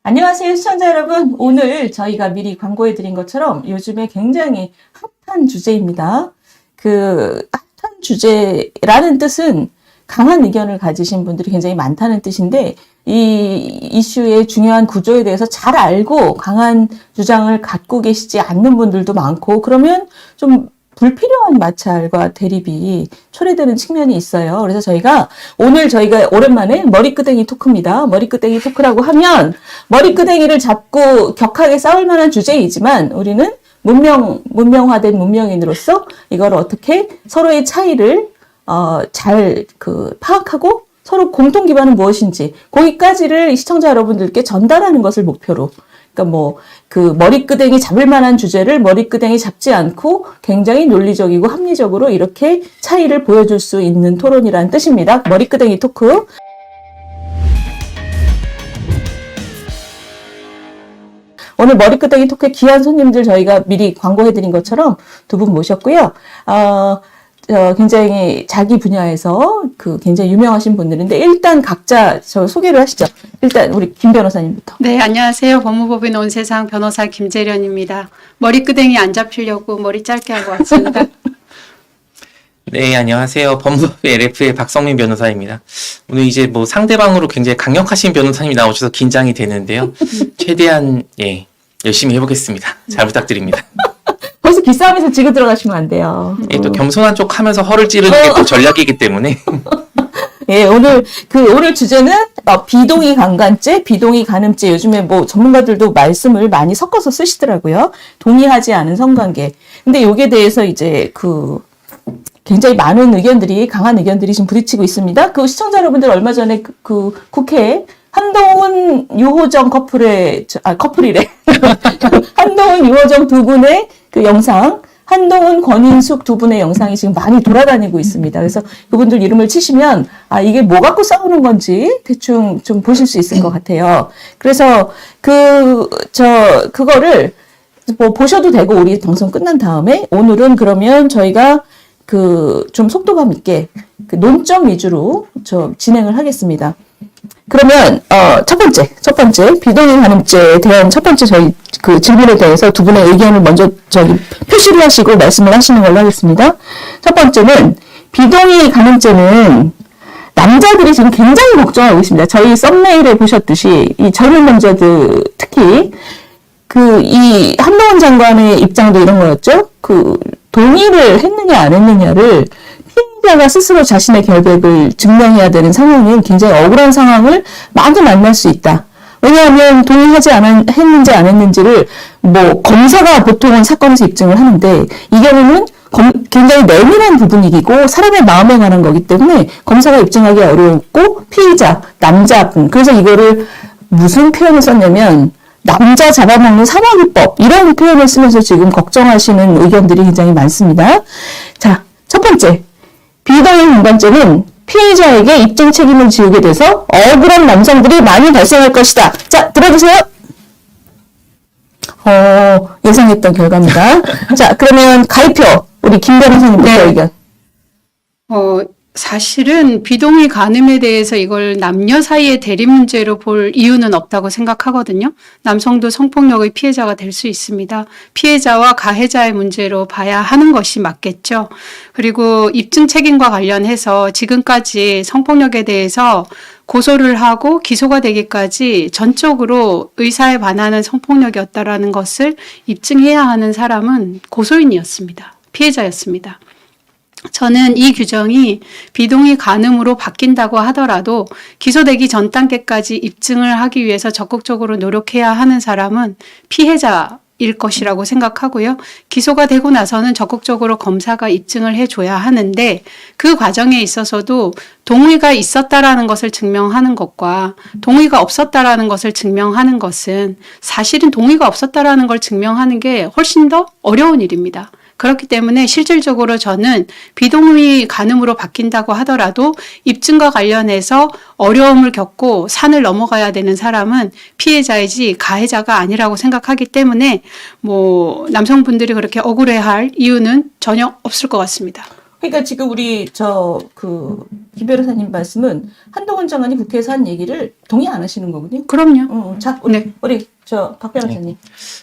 안녕하세요, 시청자 여러분. 오늘 저희가 미리 광고해 드린 것처럼 요즘에 굉장히 핫한 주제입니다. 그 핫한 주제라는 뜻은 강한 의견을 가지신 분들이 굉장히 많다는 뜻인데, 이 이슈의 중요한 구조에 대해서 잘 알고 강한 주장을 갖고 계시지 않는 분들도 많고, 그러면 좀 불필요한 마찰과 대립이 초래되는 측면이 있어요. 그래서 오늘 저희가 오랜만에 머리끄댕이 토크입니다. 머리끄댕이 토크라고 하면 머리끄댕이를 잡고 격하게 싸울 만한 주제이지만, 우리는 문명화된 문명인으로서 이걸 어떻게 서로의 차이를 잘 파악하고 서로 공통 기반은 무엇인지 거기까지를 시청자 여러분들께 전달하는 것을 목표로, 그러니까 머리끄댕이 잡을 만한 주제를 머리끄댕이 잡지 않고 굉장히 논리적이고 합리적으로 이렇게 차이를 보여줄 수 있는 토론이라는 뜻입니다. 머리끄댕이 토크. 오늘 머리끄댕이 토크의 귀한 손님들 저희가 미리 광고해드린 것처럼 두 분 모셨고요. 굉장히 자기 분야에서 굉장히 유명하신 분들인데, 일단 각자 소개를 하시죠. 일단 우리 김 변호사님부터. 네, 안녕하세요. 법무법인 온 세상 변호사 김재련입니다. 머리끄댕이 안 잡히려고 머리 짧게 하고 왔습니다. 네, 안녕하세요. 법무법 LF의 박성민 변호사입니다. 오늘 이제 상대방으로 굉장히 강력하신 변호사님이 나오셔서 긴장이 되는데요. 최대한 열심히 해보겠습니다. 잘 부탁드립니다. 벌써 기싸움에서 지고 들어가시면 안 돼요. 예, 또 겸손한 척 하면서 허를 찌르는 게 또 전략이기 때문에. 예, 오늘 주제는 비동의 강간죄, 비동의 간음죄. 요즘에 전문가들도 말씀을 많이 섞어서 쓰시더라고요. 동의하지 않은 성관계. 근데 여기에 대해서 이제 굉장히 많은 의견들이, 강한 의견들이 지금 부딪히고 있습니다. 시청자 여러분들 얼마 전에 국회에 한동훈, 유호정 커플이래. 한동훈, 유호정 두 분의 영상, 한동훈, 권인숙 두 분의 영상이 지금 많이 돌아다니고 있습니다. 그래서 그분들 이름을 치시면, 이게 뭐 갖고 싸우는 건지 대충 좀 보실 수 있을 것 같아요. 그래서 그거를 보셔도 되고, 우리 방송 끝난 다음에, 오늘은 그러면 저희가 좀 속도감 있게 논점 위주로 진행을 하겠습니다. 그러면 첫 번째 비동의 간음죄에 대한 첫 번째 저희 질문에 대해서 두 분의 의견을 먼저 표시를 하시고 말씀을 하시는 걸로 하겠습니다. 첫 번째는, 비동의 간음죄는 남자들이 지금 굉장히 걱정하고 있습니다. 저희 썸네일에 보셨듯이 이 젊은 남자들, 특히 이 한동훈 장관의 입장도 이런 거였죠. 동의를 했느냐 안 했느냐를 피해자가 스스로 자신의 결백을 증명해야 되는 상황은 굉장히 억울한 상황을 많이 만날 수 있다. 왜냐하면 했는지 안 했는지를 검사가 보통은 사건에서 입증을 하는데, 이 경우는 굉장히 내밀한 부분이고 사람의 마음에 관한 거기 때문에 검사가 입증하기 어렵고, 피의자, 남자분, 그래서 이거를 무슨 표현을 썼냐면 남자 잡아먹는 사마귀법, 이런 표현을 쓰면서 지금 걱정하시는 의견들이 굉장히 많습니다. 자, 첫 번째, 비동의 강간죄는 피해자에게 입증 책임을 지우게 돼서 억울한 남성들이 많이 발생할 것이다. 자, 들어보세요. 예상했던 결과입니다. 자, 그러면 가입표, 우리 김 변호사님부터 의견. 사실은 비동의 간음에 대해서 이걸 남녀 사이의 대립 문제로 볼 이유는 없다고 생각하거든요. 남성도 성폭력의 피해자가 될 수 있습니다. 피해자와 가해자의 문제로 봐야 하는 것이 맞겠죠. 그리고 입증 책임과 관련해서 지금까지 성폭력에 대해서 고소를 하고 기소가 되기까지 전적으로 의사에 반하는 성폭력이었다라는 것을 입증해야 하는 사람은 고소인이었습니다. 피해자였습니다. 저는 이 규정이 비동의 간음으로 바뀐다고 하더라도 기소되기 전 단계까지 입증을 하기 위해서 적극적으로 노력해야 하는 사람은 피해자일 것이라고 생각하고요. 기소가 되고 나서는 적극적으로 검사가 입증을 해줘야 하는데, 그 과정에 있어서도 동의가 있었다라는 것을 증명하는 것과 동의가 없었다라는 것을 증명하는 것은, 사실은 동의가 없었다라는 걸 증명하는 게 훨씬 더 어려운 일입니다. 그렇기 때문에 실질적으로 저는 비동의 간음으로 바뀐다고 하더라도 입증과 관련해서 어려움을 겪고 산을 넘어가야 되는 사람은 피해자이지 가해자가 아니라고 생각하기 때문에 남성분들이 그렇게 억울해할 이유는 전혀 없을 것 같습니다. 그러니까 지금 우리 김 변호사님 말씀은 한동훈 장관이 국회에서 한 얘기를 동의 안 하시는 거군요. 그럼요. 자, 네. 우리 박 변호사님.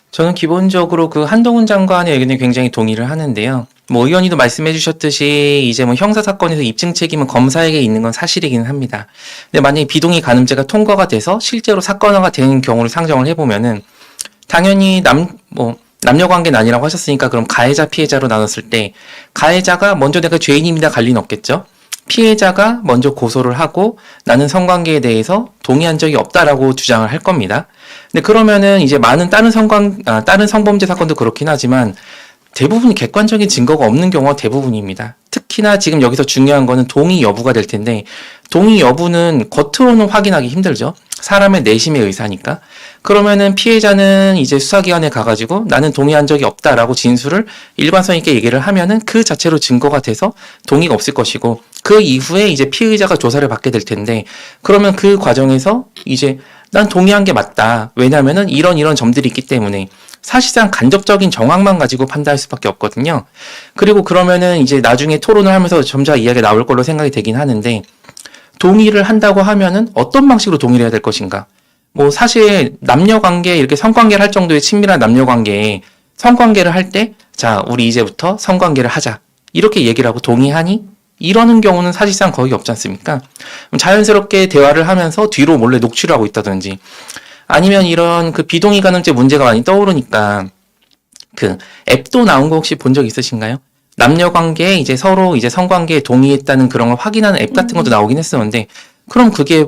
저는 기본적으로 그 한동훈 장관의 의견에 굉장히 동의를 하는데요. 뭐 의원님도 말씀해 주셨듯이 이제 뭐 형사 사건에서 입증 책임은 검사에게 있는 건 사실이기는 합니다. 근데 만약에 비동의 간음죄가 통과가 돼서 실제로 사건화가 되는 경우를 상정을 해보면은 당연히 남녀 관계는 아니라고 하셨으니까 그럼 가해자 피해자로 나눴을 때 가해자가 먼저 내가 죄인입니다 갈 리는 없겠죠. 피해자가 먼저 고소를 하고 나는 성관계에 대해서 동의한 적이 없다라고 주장을 할 겁니다. 근데 그러면은 이제 많은 다른 성범죄 사건도 그렇긴 하지만 대부분이 객관적인 증거가 없는 경우가 대부분입니다. 특히나 지금 여기서 중요한 거는 동의 여부가 될 텐데 동의 여부는 겉으로는 확인하기 힘들죠. 사람의 내심의 의사니까. 그러면은 피해자는 이제 수사기관에 가가지고 나는 동의한 적이 없다라고 진술을 일관성 있게 얘기를 하면은 그 자체로 증거가 돼서 동의가 없을 것이고 그 이후에 이제 피의자가 조사를 받게 될 텐데 그러면 그 과정에서 이제 난 동의한 게 맞다. 왜냐면은 이런 점들이 있기 때문에 사실상 간접적인 정황만 가지고 판단할 수밖에 없거든요. 그리고 그러면은 이제 나중에 토론을 하면서 점차 이야기가 나올 걸로 생각이 되긴 하는데 동의를 한다고 하면은 어떤 방식으로 동의를 해야 될 것인가? 뭐 사실 남녀 관계 이렇게 성관계를 할 정도의 친밀한 남녀 관계에 성관계를 할 때 자, 우리 이제부터 성관계를 하자. 이렇게 얘기를 하고 동의하니? 이러는 경우는 사실상 거의 없지 않습니까? 자연스럽게 대화를 하면서 뒤로 몰래 녹취를 하고 있다든지 아니면 이런 그 비동의 간음죄 문제가 많이 떠오르니까 그 앱도 나온 거 혹시 본 적 있으신가요? 남녀 관계에 이제 서로 이제 성관계에 동의했다는 그런 걸 확인하는 앱 같은 것도 나오긴 했었는데 그럼 그게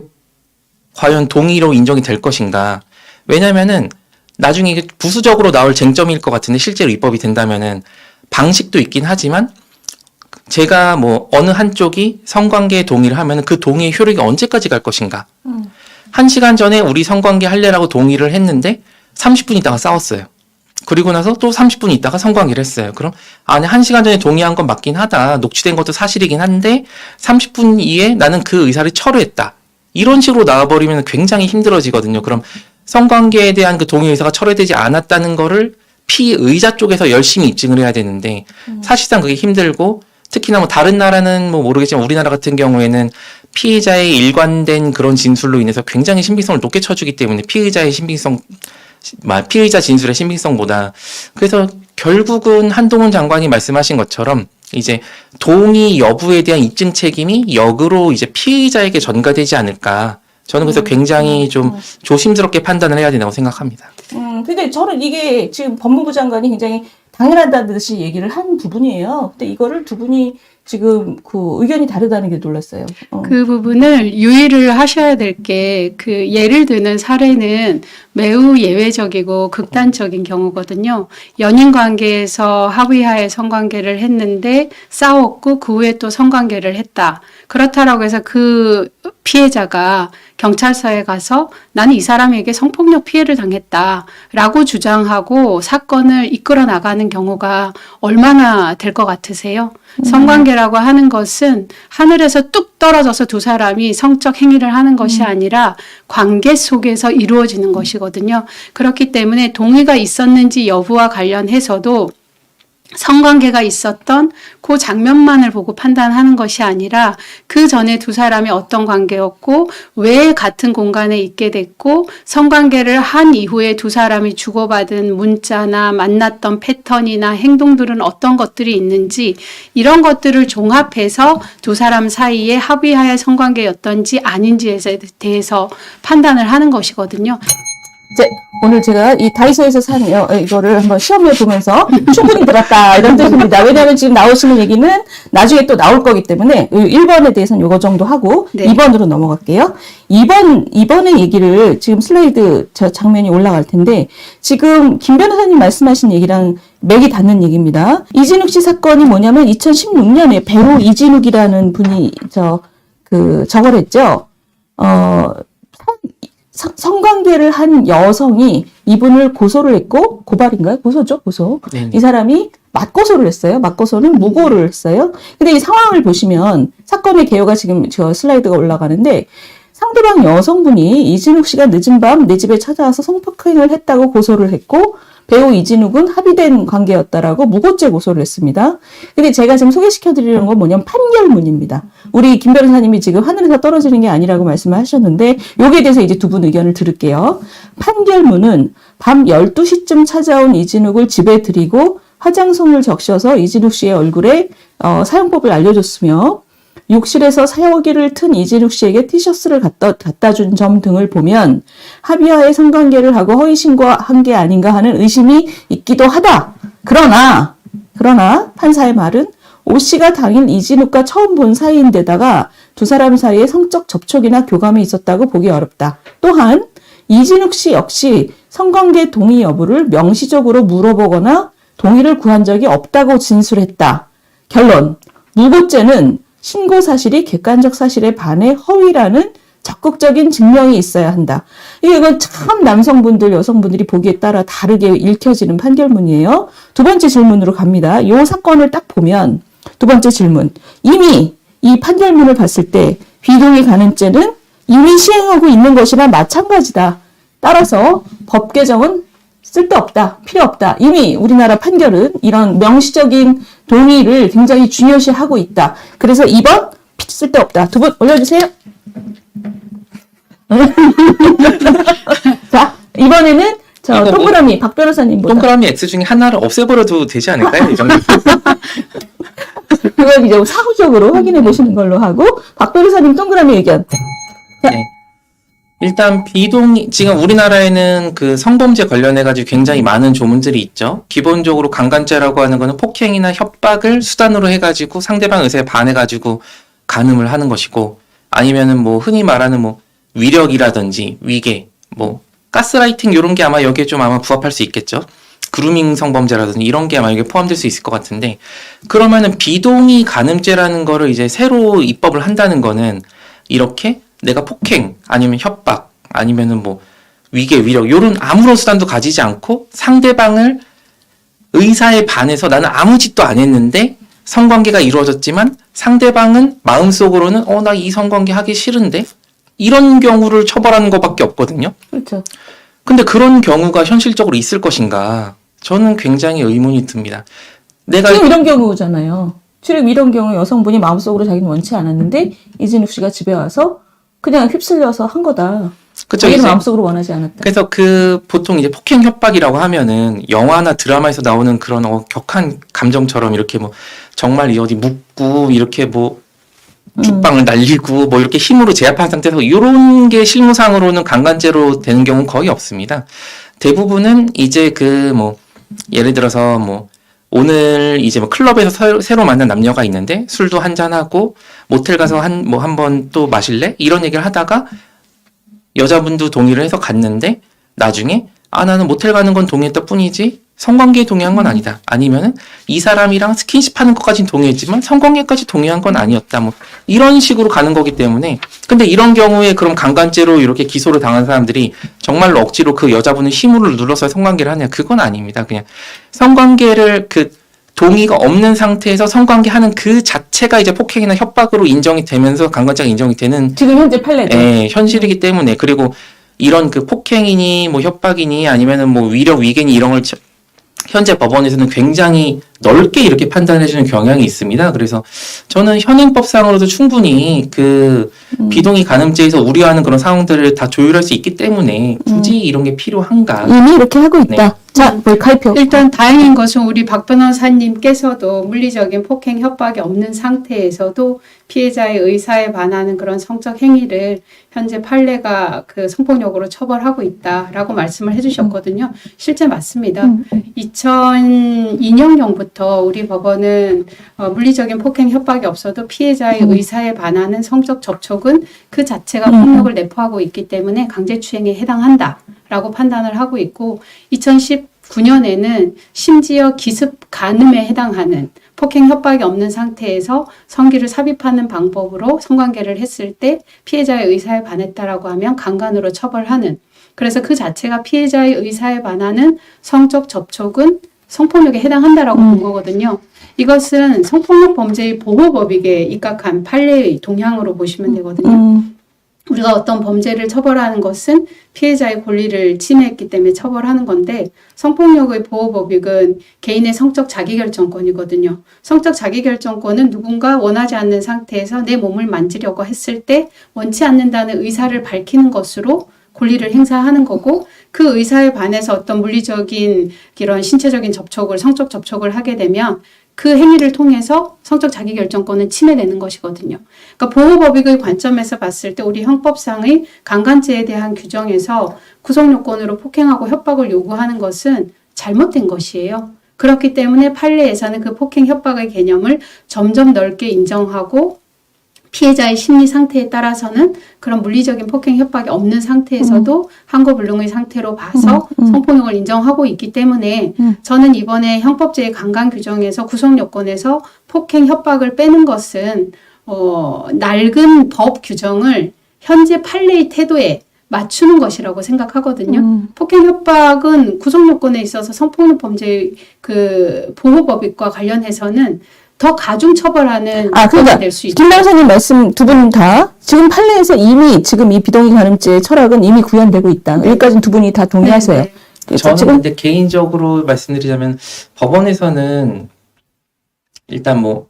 과연 동의로 인정이 될 것인가? 왜냐면은 나중에 이게 부수적으로 나올 쟁점일 것 같은데 실제로 입법이 된다면은 방식도 있긴 하지만 제가 뭐 어느 한쪽이 성관계에 동의를 하면은 그 동의의 효력이 언제까지 갈 것인가? 1시간 전에 우리 성관계 할래라고 동의를 했는데 30분 있다가 싸웠어요. 그리고 나서 또 30분 있다가 성관계를 했어요. 그럼 아니 1시간 전에 동의한 건 맞긴 하다. 녹취된 것도 사실이긴 한데 30분 이에 나는 그 의사를 철회했다. 이런 식으로 나와버리면 굉장히 힘들어지거든요. 그럼 성관계에 대한 그 동의 의사가 철회되지 않았다는 거를 피의자 쪽에서 열심히 입증을 해야 되는데 사실상 그게 힘들고 특히나 뭐 다른 나라는 뭐 모르겠지만 우리나라 같은 경우에는 피해자의 일관된 그런 진술로 인해서 굉장히 신빙성을 높게 쳐주기 때문에 피의자 진술의 신빙성보다 그래서 결국은 한동훈 장관이 말씀하신 것처럼 이제 동의 여부에 대한 입증 책임이 역으로 이제 피의자에게 전가되지 않을까. 저는 그래서 굉장히 좀 조심스럽게 판단을 해야 된다고 생각합니다. 근데 저는 이게 지금 법무부 장관이 굉장히 당연하다는 듯이 얘기를 한 부분이에요. 근데 이거를 두 분이 지금 그 의견이 다르다는 게 놀랐어요. 그 부분을 유의를 하셔야 될 게 그 예를 드는 사례는 매우 예외적이고 극단적인 경우거든요. 연인 관계에서 합의하에 성관계를 했는데 싸웠고 그 후에 또 성관계를 했다. 그렇다라고 해서 그 피해자가 경찰서에 가서 나는 이 사람에게 성폭력 피해를 당했다라고 주장하고 사건을 이끌어 나가는 경우가 얼마나 될 것 같으세요? 성관계라고 하는 것은 하늘에서 뚝 떨어져서 두 사람이 성적 행위를 하는 것이 아니라 관계 속에서 이루어지는 것이거든요. 그렇기 때문에 동의가 있었는지 여부와 관련해서도 성관계가 있었던 그 장면만을 보고 판단하는 것이 아니라 그 전에 두 사람이 어떤 관계였고 왜 같은 공간에 있게 됐고 성관계를 한 이후에 두 사람이 주고받은 문자나 만났던 패턴이나 행동들은 어떤 것들이 있는지 이런 것들을 종합해서 두 사람 사이에 합의하에 성관계였던지 아닌지에 대해서 판단을 하는 것이거든요. 이제 오늘 제가 이 다이소에서 산 이거를 한번 시험해 보면서 충분히 들었다 이런 뜻입니다. 왜냐하면 지금 나오시는 얘기는 나중에 또 나올 거기 때문에 1번에 대해서는 요거 정도 하고 네. 2번으로 넘어갈게요. 2번의 얘기를 지금 슬라이드 저 장면이 올라갈 텐데 지금 김 변호사님 말씀하신 얘기랑 맥이 닿는 얘기입니다. 이진욱 씨 사건이 뭐냐면 2016년에 배우 이진욱이라는 분이 저걸 했죠. 성관계를 한 여성이 이분을 고소를 했고 고발인가요? 고소죠, 고소. 네네. 이 사람이 맞고소를 했어요. 맞고소는 무고를 했어요. 근데 이 상황을 보시면 사건의 개요가 지금 저 슬라이드가 올라가는데 상대방 여성분이 이진욱 씨가 늦은 밤 내 집에 찾아와서 성폭행을 했다고 고소를 했고 배우 이진욱은 합의된 관계였다라고 무고죄 고소를 했습니다. 근데 제가 지금 소개시켜드리는 건 뭐냐면 판결문입니다. 우리 김 변호사님이 지금 하늘에서 떨어지는 게 아니라고 말씀을 하셨는데 여기에 대해서 이제 두 분 의견을 들을게요. 판결문은 밤 12시쯤 찾아온 이진욱을 집에 들이고 화장솜을 적셔서 이진욱 씨의 얼굴에 사용법을 알려줬으며 욕실에서 사용기를 튼 이진욱 씨에게 티셔츠를 갖다 준 점 등을 보면 합의하에 성관계를 하고 허위신고한 게 아닌가 하는 의심이 있기도 하다. 그러나 판사의 말은 오 씨가 당일 이진욱과 처음 본 사이인데다가 두 사람 사이에 성적 접촉이나 교감이 있었다고 보기 어렵다. 또한 이진욱 씨 역시 성관계 동의 여부를 명시적으로 물어보거나 동의를 구한 적이 없다고 진술했다. 결론. 무고죄는 신고 사실이 객관적 사실에 반해 허위라는 적극적인 증명이 있어야 한다. 이건 참 남성분들, 여성분들이 보기에 따라 다르게 읽혀지는 판결문이에요. 두 번째 질문으로 갑니다. 이 사건을 딱 보면 두 번째 질문. 이미 이 판결문을 봤을 때 비동의 간음죄는 이미 시행하고 있는 것이나 마찬가지다. 따라서 법 개정은 쓸데없다. 필요 없다. 이미 우리나라 판결은 이런 명시적인 동의를 굉장히 중요시하고 있다. 그래서 2번 쓸데없다. 두 분 올려주세요. 자, 이번에는 저 동그라미 박 변호사님보다. 동그라미 X 중에 하나를 없애버려도 되지 않을까요? 이 정도. 그건 이제 사후적으로 확인해 보시는 걸로 하고 박 변호사님 동그라미 의견. 네. 일단 지금 우리나라에는 그 성범죄 관련해가지고 굉장히 많은 조문들이 있죠. 기본적으로 강간죄라고 하는 거는 폭행이나 협박을 수단으로 해가지고 상대방 의사에 반해가지고 간음을 하는 것이고, 아니면은 뭐 흔히 말하는 뭐 위력이라든지 위계, 뭐 가스라이팅 이런 게 아마 여기에 좀 아마 부합할 수 있겠죠. 그루밍 성범죄라든지 이런 게 아마 여기에 포함될 수 있을 것 같은데, 그러면은 비동의 간음죄라는 거를 이제 새로 입법을 한다는 거는 이렇게 내가 폭행 아니면 협박 아니면은 뭐 위계 위력 요런 아무런 수단도 가지지 않고 상대방을 의사에 반해서 나는 아무 짓도 안 했는데 성관계가 이루어졌지만 상대방은 마음속으로는 나 이 성관계 하기 싫은데 이런 경우를 처벌하는 것밖에 없거든요. 그렇죠. 근데 그런 경우가 현실적으로 있을 것인가? 저는 굉장히 의문이 듭니다. 지금 이런 경우잖아요. 지금 이런 경우 여성분이 마음속으로 자기는 원치 않았는데 이진욱 씨가 집에 와서 그냥 휩쓸려서 한 거다. 그쵸, 자기는 이제 마음속으로 원하지 않았다. 그래서 보통 이제 폭행 협박이라고 하면은 영화나 드라마에서 나오는 그런 격한 감정처럼 이렇게 뭐 정말 이 어디 묶고 이렇게 뭐 죽방을 날리고 뭐 이렇게 힘으로 제압한 상태에서 이런 게 실무상으로는 강간죄로 되는 경우는 거의 없습니다. 대부분은 이제 뭐 예를 들어서 뭐 오늘 이제 뭐 클럽에서 새로 만난 남녀가 있는데 술도 한잔하고 모텔 가서 한 번 또 마실래? 이런 얘기를 하다가 여자분도 동의를 해서 갔는데 나중에 나는 모텔 가는 건 동의했다 뿐이지 성관계에 동의한 건 아니다. 아니면은 이 사람이랑 스킨십 하는 것까지는 동의했지만 성관계까지 동의한 건 아니었다. 뭐 이런 식으로 가는 거기 때문에, 근데 이런 경우에 그럼 강간죄로 이렇게 기소를 당한 사람들이 정말로 억지로 그 여자분의 힘을 눌러서 성관계를 하냐? 그건 아닙니다. 그냥 성관계를 동의가 없는 상태에서 성관계 하는 그 자체가 이제 폭행이나 협박으로 인정이 되면서 강간죄가 인정이 되는 지금 현재 판례죠. 현실이기 때문에, 그리고 이런 폭행이니 뭐 협박이니 아니면은 뭐 위력 위계니 이런 걸 현재 법원에서는 굉장히 넓게 이렇게 판단해주는 경향이 있습니다. 그래서 저는 현행법상으로도 충분히 비동의 간음죄에서 우려하는 그런 상황들을 다 조율할 수 있기 때문에 굳이 이런 게 필요한가? 이미 이렇게 하고 있다. 네. 자, 카이표. 일단 다행인 것은 우리 박 변호사님께서도 물리적인 폭행 협박이 없는 상태에서도 피해자의 의사에 반하는 그런 성적 행위를 현재 판례가 성폭력으로 처벌하고 있다라고 말씀을 해주셨거든요. 실제 맞습니다. 2002년경부터 우리 법원은 물리적인 폭행 협박이 없어도 피해자의 의사에 반하는 성적 접촉은 그 자체가 폭력을 내포하고 있기 때문에 강제추행에 해당한다라고 판단을 하고 있고, 2019년에는 심지어 기습 간음에 해당하는 폭행 협박이 없는 상태에서 성기를 삽입하는 방법으로 성관계를 했을 때 피해자의 의사에 반했다라고 하면 강간으로 처벌하는, 그래서 그 자체가 피해자의 의사에 반하는 성적 접촉은 성폭력에 해당한다라고 본 거거든요. 이것은 성폭력 범죄의 보호법익에 입각한 판례의 동향으로 보시면 되거든요. 우리가 어떤 범죄를 처벌하는 것은 피해자의 권리를 침해했기 때문에 처벌하는 건데 성폭력의 보호법익은 개인의 성적 자기결정권이거든요. 성적 자기결정권은 누군가 원하지 않는 상태에서 내 몸을 만지려고 했을 때 원치 않는다는 의사를 밝히는 것으로 권리를 행사하는 거고 그 의사에 반해서 어떤 물리적인 이런 신체적인 접촉을 성적 접촉을 하게 되면 그 행위를 통해서 성적 자기결정권은 침해되는 것이거든요. 그러니까 보호법익의 관점에서 봤을 때 우리 형법상의 강간죄에 대한 규정에서 구속요건으로 폭행하고 협박을 요구하는 것은 잘못된 것이에요. 그렇기 때문에 판례에서는 그 폭행 협박의 개념을 점점 넓게 인정하고 피해자의 심리 상태에 따라서는 그런 물리적인 폭행 협박이 없는 상태에서도 항거불능의 상태로 봐서 성폭력을 인정하고 있기 때문에 저는 이번에 형법제의 강간 규정에서 구속요건에서 폭행 협박을 빼는 것은 낡은 법 규정을 현재 판례의 태도에 맞추는 것이라고 생각하거든요. 폭행 협박은 구속요건에 있어서 성폭력 범죄의 그 보호법익과 관련해서는 더 가중 처벌하는 그러니까 될 수 있죠. 김 변호사님 말씀 두 분 다 지금 판례에서 이미 지금 이 비동의 간음죄의 철학은 이미 구현되고 있다. 여기까지는 두 분이 다 동의하세요. 네, 그래서 저는 근데 개인적으로 말씀드리자면 법원에서는 일단 뭐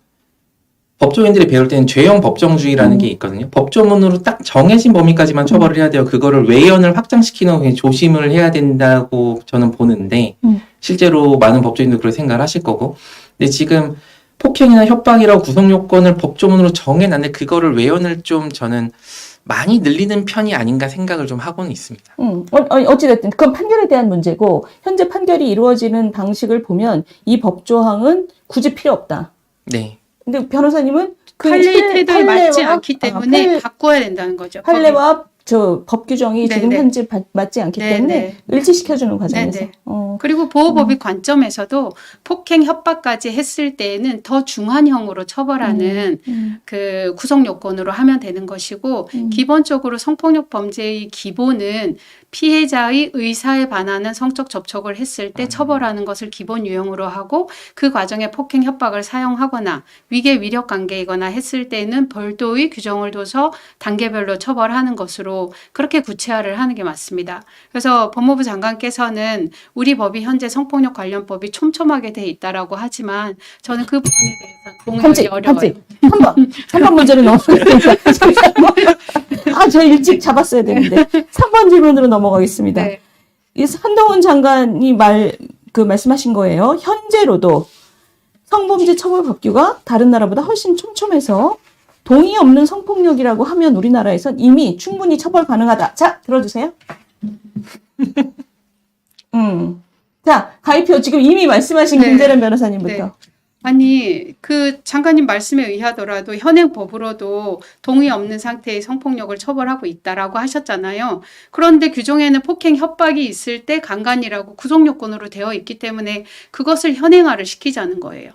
법조인들이 배울 때는 죄형 법정주의라는 게 있거든요. 법조문으로 딱 정해진 범위까지만 처벌을 해야 돼요. 그거를 외연을 확장시키는 게 조심을 해야 된다고 저는 보는데 실제로 많은 법조인도 그렇게 생각을 하실 거고. 근데 지금 폭행이나 협박이라고 구속요건을 법조문으로 정해놨는데 그거를 외연을 좀 저는 많이 늘리는 편이 아닌가 생각을 좀 하고는 있습니다. 어찌됐든 그건 판결에 대한 문제고 현재 판결이 이루어지는 방식을 보면 이 법조항은 굳이 필요 없다. 네. 근데 변호사님은 그 판례의 태도에 맞지 판례와- 않기 때문에 판례- 바꿔야 된다는 거죠. 판례와 저 법 규정이 네, 지금 네. 현재 맞지 않기 네, 때문에 네. 일치시켜주는 과정에서. 네, 네. 그리고 보호법의 관점에서도 폭행 협박까지 했을 때에는 더 중한형으로 처벌하는 그 구속 요건으로 하면 되는 것이고 기본적으로 성폭력 범죄의 기본은 피해자의 의사에 반하는 성적 접촉을 했을 때 처벌하는 것을 기본 유형으로 하고 그 과정에 폭행 협박을 사용하거나 위계 위력 관계이거나 했을 때는 별도의 규정을 둬서 단계별로 처벌하는 것으로 그렇게 구체화를 하는 게 맞습니다. 그래서 법무부 장관께서는 우리 법이 현재 성폭력 관련법이 촘촘하게 돼 있다라고 하지만 저는 그 부분에 대해서 동의하기 어려워요. 3번 문제로 넘어가겠습니다. 저 일찍 잡았어야 되는데 3번 질문으로 넘어가겠습니다. 네. 이 한동훈 장관이 말씀하신 거예요. 현재로도 성범죄 처벌 법규가 다른 나라보다 훨씬 촘촘해서 동의 없는 성폭력이라고 하면 우리나라에선 이미 충분히 처벌 가능하다. 자, 들어주세요. 자, 가입표 지금 이미 말씀하신 네. 김재련 변호사님부터. 네. 아니, 그 장관님 말씀에 의하더라도 현행 법으로도 동의 없는 상태의 성폭력을 처벌하고 있다라고 하셨잖아요. 그런데 규정에는 폭행 협박이 있을 때 강간이라고 구속요건으로 되어 있기 때문에 그것을 현행화를 시키자는 거예요.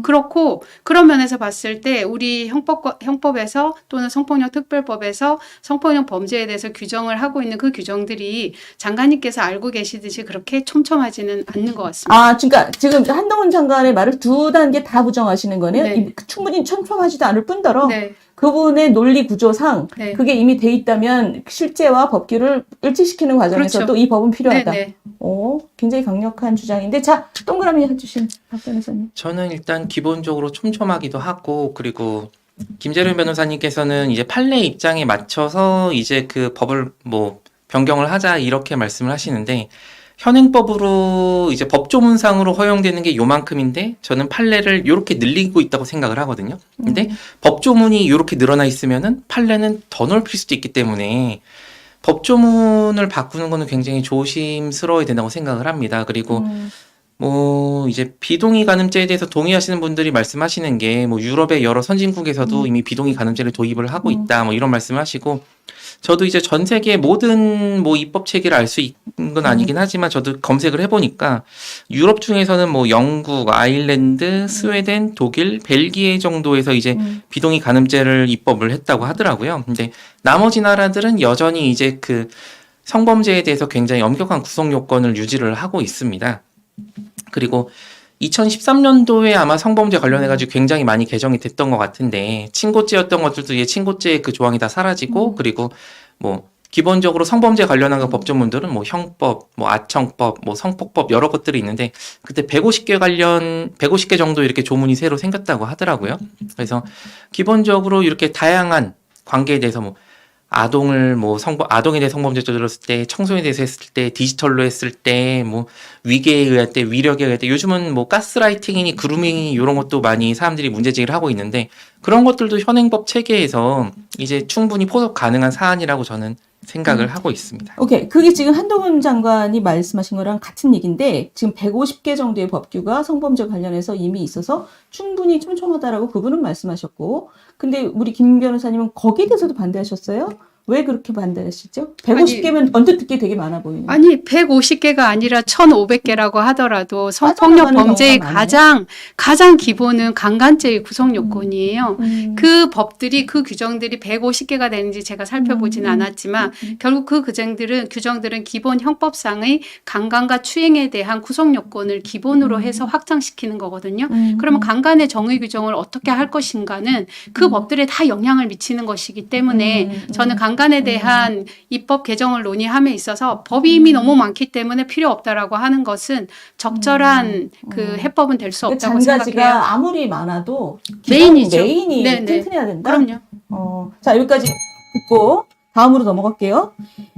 그렇고 그런 면에서 봤을 때 우리 형법에서 또는 성폭력 특별법에서 성폭력 범죄에 대해서 규정을 하고 있는 그 규정들이 장관님께서 알고 계시듯이 그렇게 촘촘하지는 않는 것 같습니다. 그러니까 지금 한동훈 장관의 말을 두 단계 다 부정하시는 거네요. 네. 충분히 촘촘하지도 않을 뿐더러 네. 그분의 논리 구조상 네. 그게 이미 돼 있다면 실제와 법규를 일치시키는 과정에서도 그렇죠. 이 법은 필요하다. 네, 네. 굉장히 강력한 주장인데 자, 동그라미 해주신 박 변호사님. 저는 일단 기본적으로 촘촘하기도 하고 그리고 김재련 변호사님께서는 이제 판례 입장에 맞춰서 이제 그 법을 뭐 변경을 하자 이렇게 말씀을 하시는데 현행법으로 이제 법조문상으로 허용되는 게 요만큼인데 저는 판례를 요렇게 늘리고 있다고 생각을 하거든요. 근데 법조문이 요렇게 늘어나 있으면은 판례는 더 넓힐 수도 있기 때문에 법조문을 바꾸는 거는 굉장히 조심스러워야 된다고 생각을 합니다. 그리고 뭐 이제 비동의 간음죄에 대해서 동의하시는 분들이 말씀하시는 게 뭐 유럽의 여러 선진국에서도 이미 비동의 간음죄를 도입을 하고 있다 뭐 이런 말씀을 하시고 저도 이제 전 세계 모든 뭐 입법 체계를 알 수 있는 건 아니긴 하지만 저도 검색을 해보니까 유럽 중에서는 뭐 영국, 아일랜드, 스웨덴, 독일, 벨기에 정도에서 이제 비동의 간음죄를 입법을 했다고 하더라고요. 근데 나머지 나라들은 여전히 이제 그 성범죄에 대해서 굉장히 엄격한 구속 요건을 유지를 하고 있습니다. 그리고 2013년도에 아마 성범죄 관련해가지고 굉장히 많이 개정이 됐던 것 같은데, 친고죄였던 것들도 이제 친고죄 그 조항이 다 사라지고, 그리고 뭐, 기본적으로 성범죄 관련한 그 법조문들은 뭐 형법, 뭐 아청법, 뭐 성폭법 여러 것들이 있는데, 그때 150개 정도 이렇게 조문이 새로 생겼다고 하더라고요. 그래서 기본적으로 이렇게 다양한 관계에 대해서 뭐, 아동에 대해 성범죄 저질렀을 때, 청소년에 대해서 했을 때, 디지털로 했을 때, 뭐, 위계에 의할 때, 위력에 의할 때, 요즘은 뭐, 가스라이팅이니 그루밍이니 이런 것도 많이 사람들이 문제제기를 하고 있는데, 그런 것들도 현행법 체계에서 이제 충분히 포섭 가능한 사안이라고 저는 생각을 하고 있습니다. 오케이. 그게 지금 한동훈 장관이 말씀하신 거랑 같은 얘기인데, 지금 150개 정도의 법규가 성범죄 관련해서 이미 있어서 충분히 촘촘하다라고 그분은 말씀하셨고, 근데 우리 김 변호사님은 거기에 대해서도 반대하셨어요? 왜 그렇게 반대하시죠? 150개면 언뜻 듣기 되게 많아 보이네요. 아니 150개가 아니라 1,500개라고 하더라도 성폭력 빠져나가는 범죄의 경우가 많아요. 가장 기본은 강간죄의 구성 요건이에요. 그 법들이 그 규정들이 150개가 되는지 제가 살펴보지는 않았지만 결국 그 규정들은 기본 형법상의 강간과 추행에 대한 구성 요건을 기본으로 해서 확장시키는 거거든요. 그러면 강간의 정의 규정을 어떻게 할 것인가는 그 법들에 다 영향을 미치는 것이기 때문에 저는 강간에 대한 입법 개정을 논의함에 있어서 법이 이미 너무 많기 때문에 필요 없다라고 하는 것은 적절한 그 해법은 될 수 없다고 잔가지가 생각해요. 아무리 많아도 메인이죠. 메인이 네네. 튼튼해야 된다. 그럼요. 자, 여기까지 듣고 다음으로 넘어갈게요.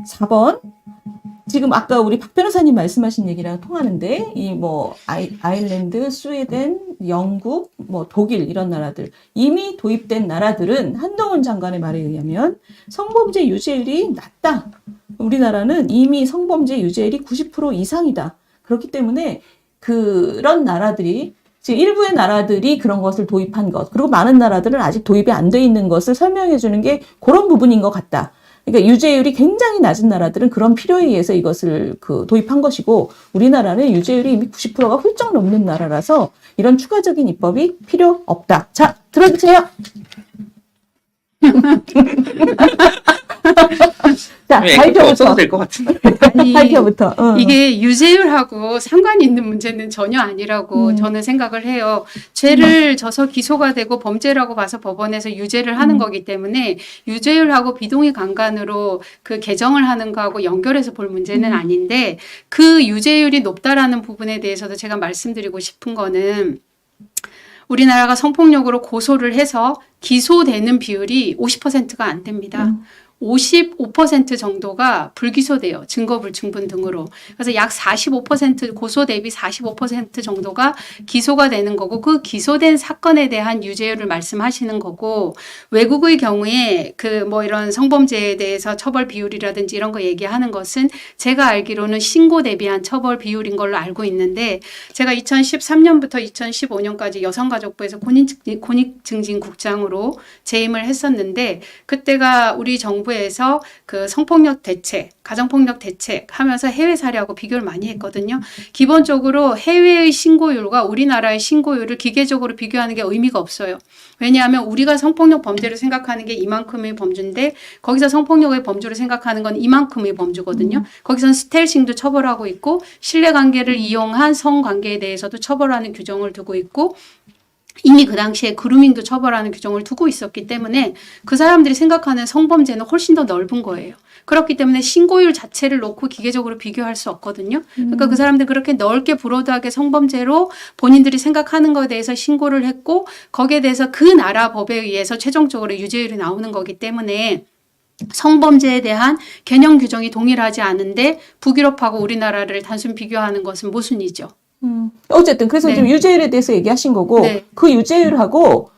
4번. 지금 아까 우리 박 변호사님 말씀하신 얘기랑 통하는데, 이 뭐, 아일랜드, 스웨덴, 영국, 뭐, 독일, 이런 나라들, 이미 도입된 나라들은 한동훈 장관의 말에 의하면 성범죄 유죄율이 낮다. 우리나라는 이미 성범죄 유죄율이 90% 이상이다. 그렇기 때문에 그런 나라들이 지금 일부의 나라들이 그런 것을 도입한 것, 그리고 많은 나라들은 아직 도입이 안 돼 있는 것을 설명해 주는 게 그런 부분인 것 같다. 그러니까 유죄율이 굉장히 낮은 나라들은 그런 필요에 의해서 이것을 도입한 것이고, 우리나라는 유죄율이 이미 90%가 훌쩍 넘는 나라라서 이런 추가적인 입법이 필요 없다. 자, 들어주세요. 자, 발표부터. 없어도 될 것 같은데. 아니, 발표부터. 이게 유죄율하고 상관이 있는 문제는 전혀 아니라고 저는 생각을 해요. 죄를 져서 기소가 되고 범죄라고 봐서 법원에서 유죄를 하는 거기 때문에 유죄율하고 비동의 강간으로 그 개정을 하는 거하고 연결해서 볼 문제는 아닌데, 그 유죄율이 높다라는 부분에 대해서도 제가 말씀드리고 싶은 거는, 우리나라가 성폭력으로 고소를 해서 기소되는 비율이 50%가 안 됩니다. 55% 정도가 불기소돼요. 증거불충분 등으로. 그래서 약 45% 고소 대비 45% 정도가 기소가 되는 거고, 그 기소된 사건에 대한 유죄율을 말씀하시는 거고, 외국의 경우에 그 뭐 이런 성범죄에 대해서 처벌 비율이라든지 이런 거 얘기하는 것은 제가 알기로는 신고 대비한 처벌 비율인 걸로 알고 있는데, 제가 2013년부터 2015년까지 여성가족부에서 권익증진국장으로 재임을 했었는데, 그때가 우리 정부에서 그 성폭력 대책, 가정폭력 대책 하면서 해외 사례하고 비교를 많이 했거든요. 기본적으로 해외의 신고율과 우리나라의 신고율을 기계적으로 비교하는 게 의미가 없어요. 왜냐하면 우리가 성폭력 범죄를 생각하는 게 이만큼의 범주인데, 거기서 성폭력의 범주를 생각하는 건 이만큼의 범주거든요. 거기서는 스텔싱도 처벌하고 있고, 신뢰관계를 이용한 성관계에 대해서도 처벌하는 규정을 두고 있고, 이미 그 당시에 그루밍도 처벌하는 규정을 두고 있었기 때문에 그 사람들이 생각하는 성범죄는 훨씬 더 넓은 거예요. 그렇기 때문에 신고율 자체를 놓고 기계적으로 비교할 수 없거든요. 그러니까 그 사람들 그렇게 넓게 브로드하게 성범죄로 본인들이 생각하는 것에 대해서 신고를 했고, 거기에 대해서 그 나라 법에 의해서 최종적으로 유죄율이 나오는 거기 때문에 성범죄에 대한 개념 규정이 동일하지 않은데 북유럽하고 우리나라를 단순 비교하는 것은 모순이죠. 어쨌든 그래서 네. 지금 유죄율에 대해서 얘기하신 거고, 네. 그 유죄율하고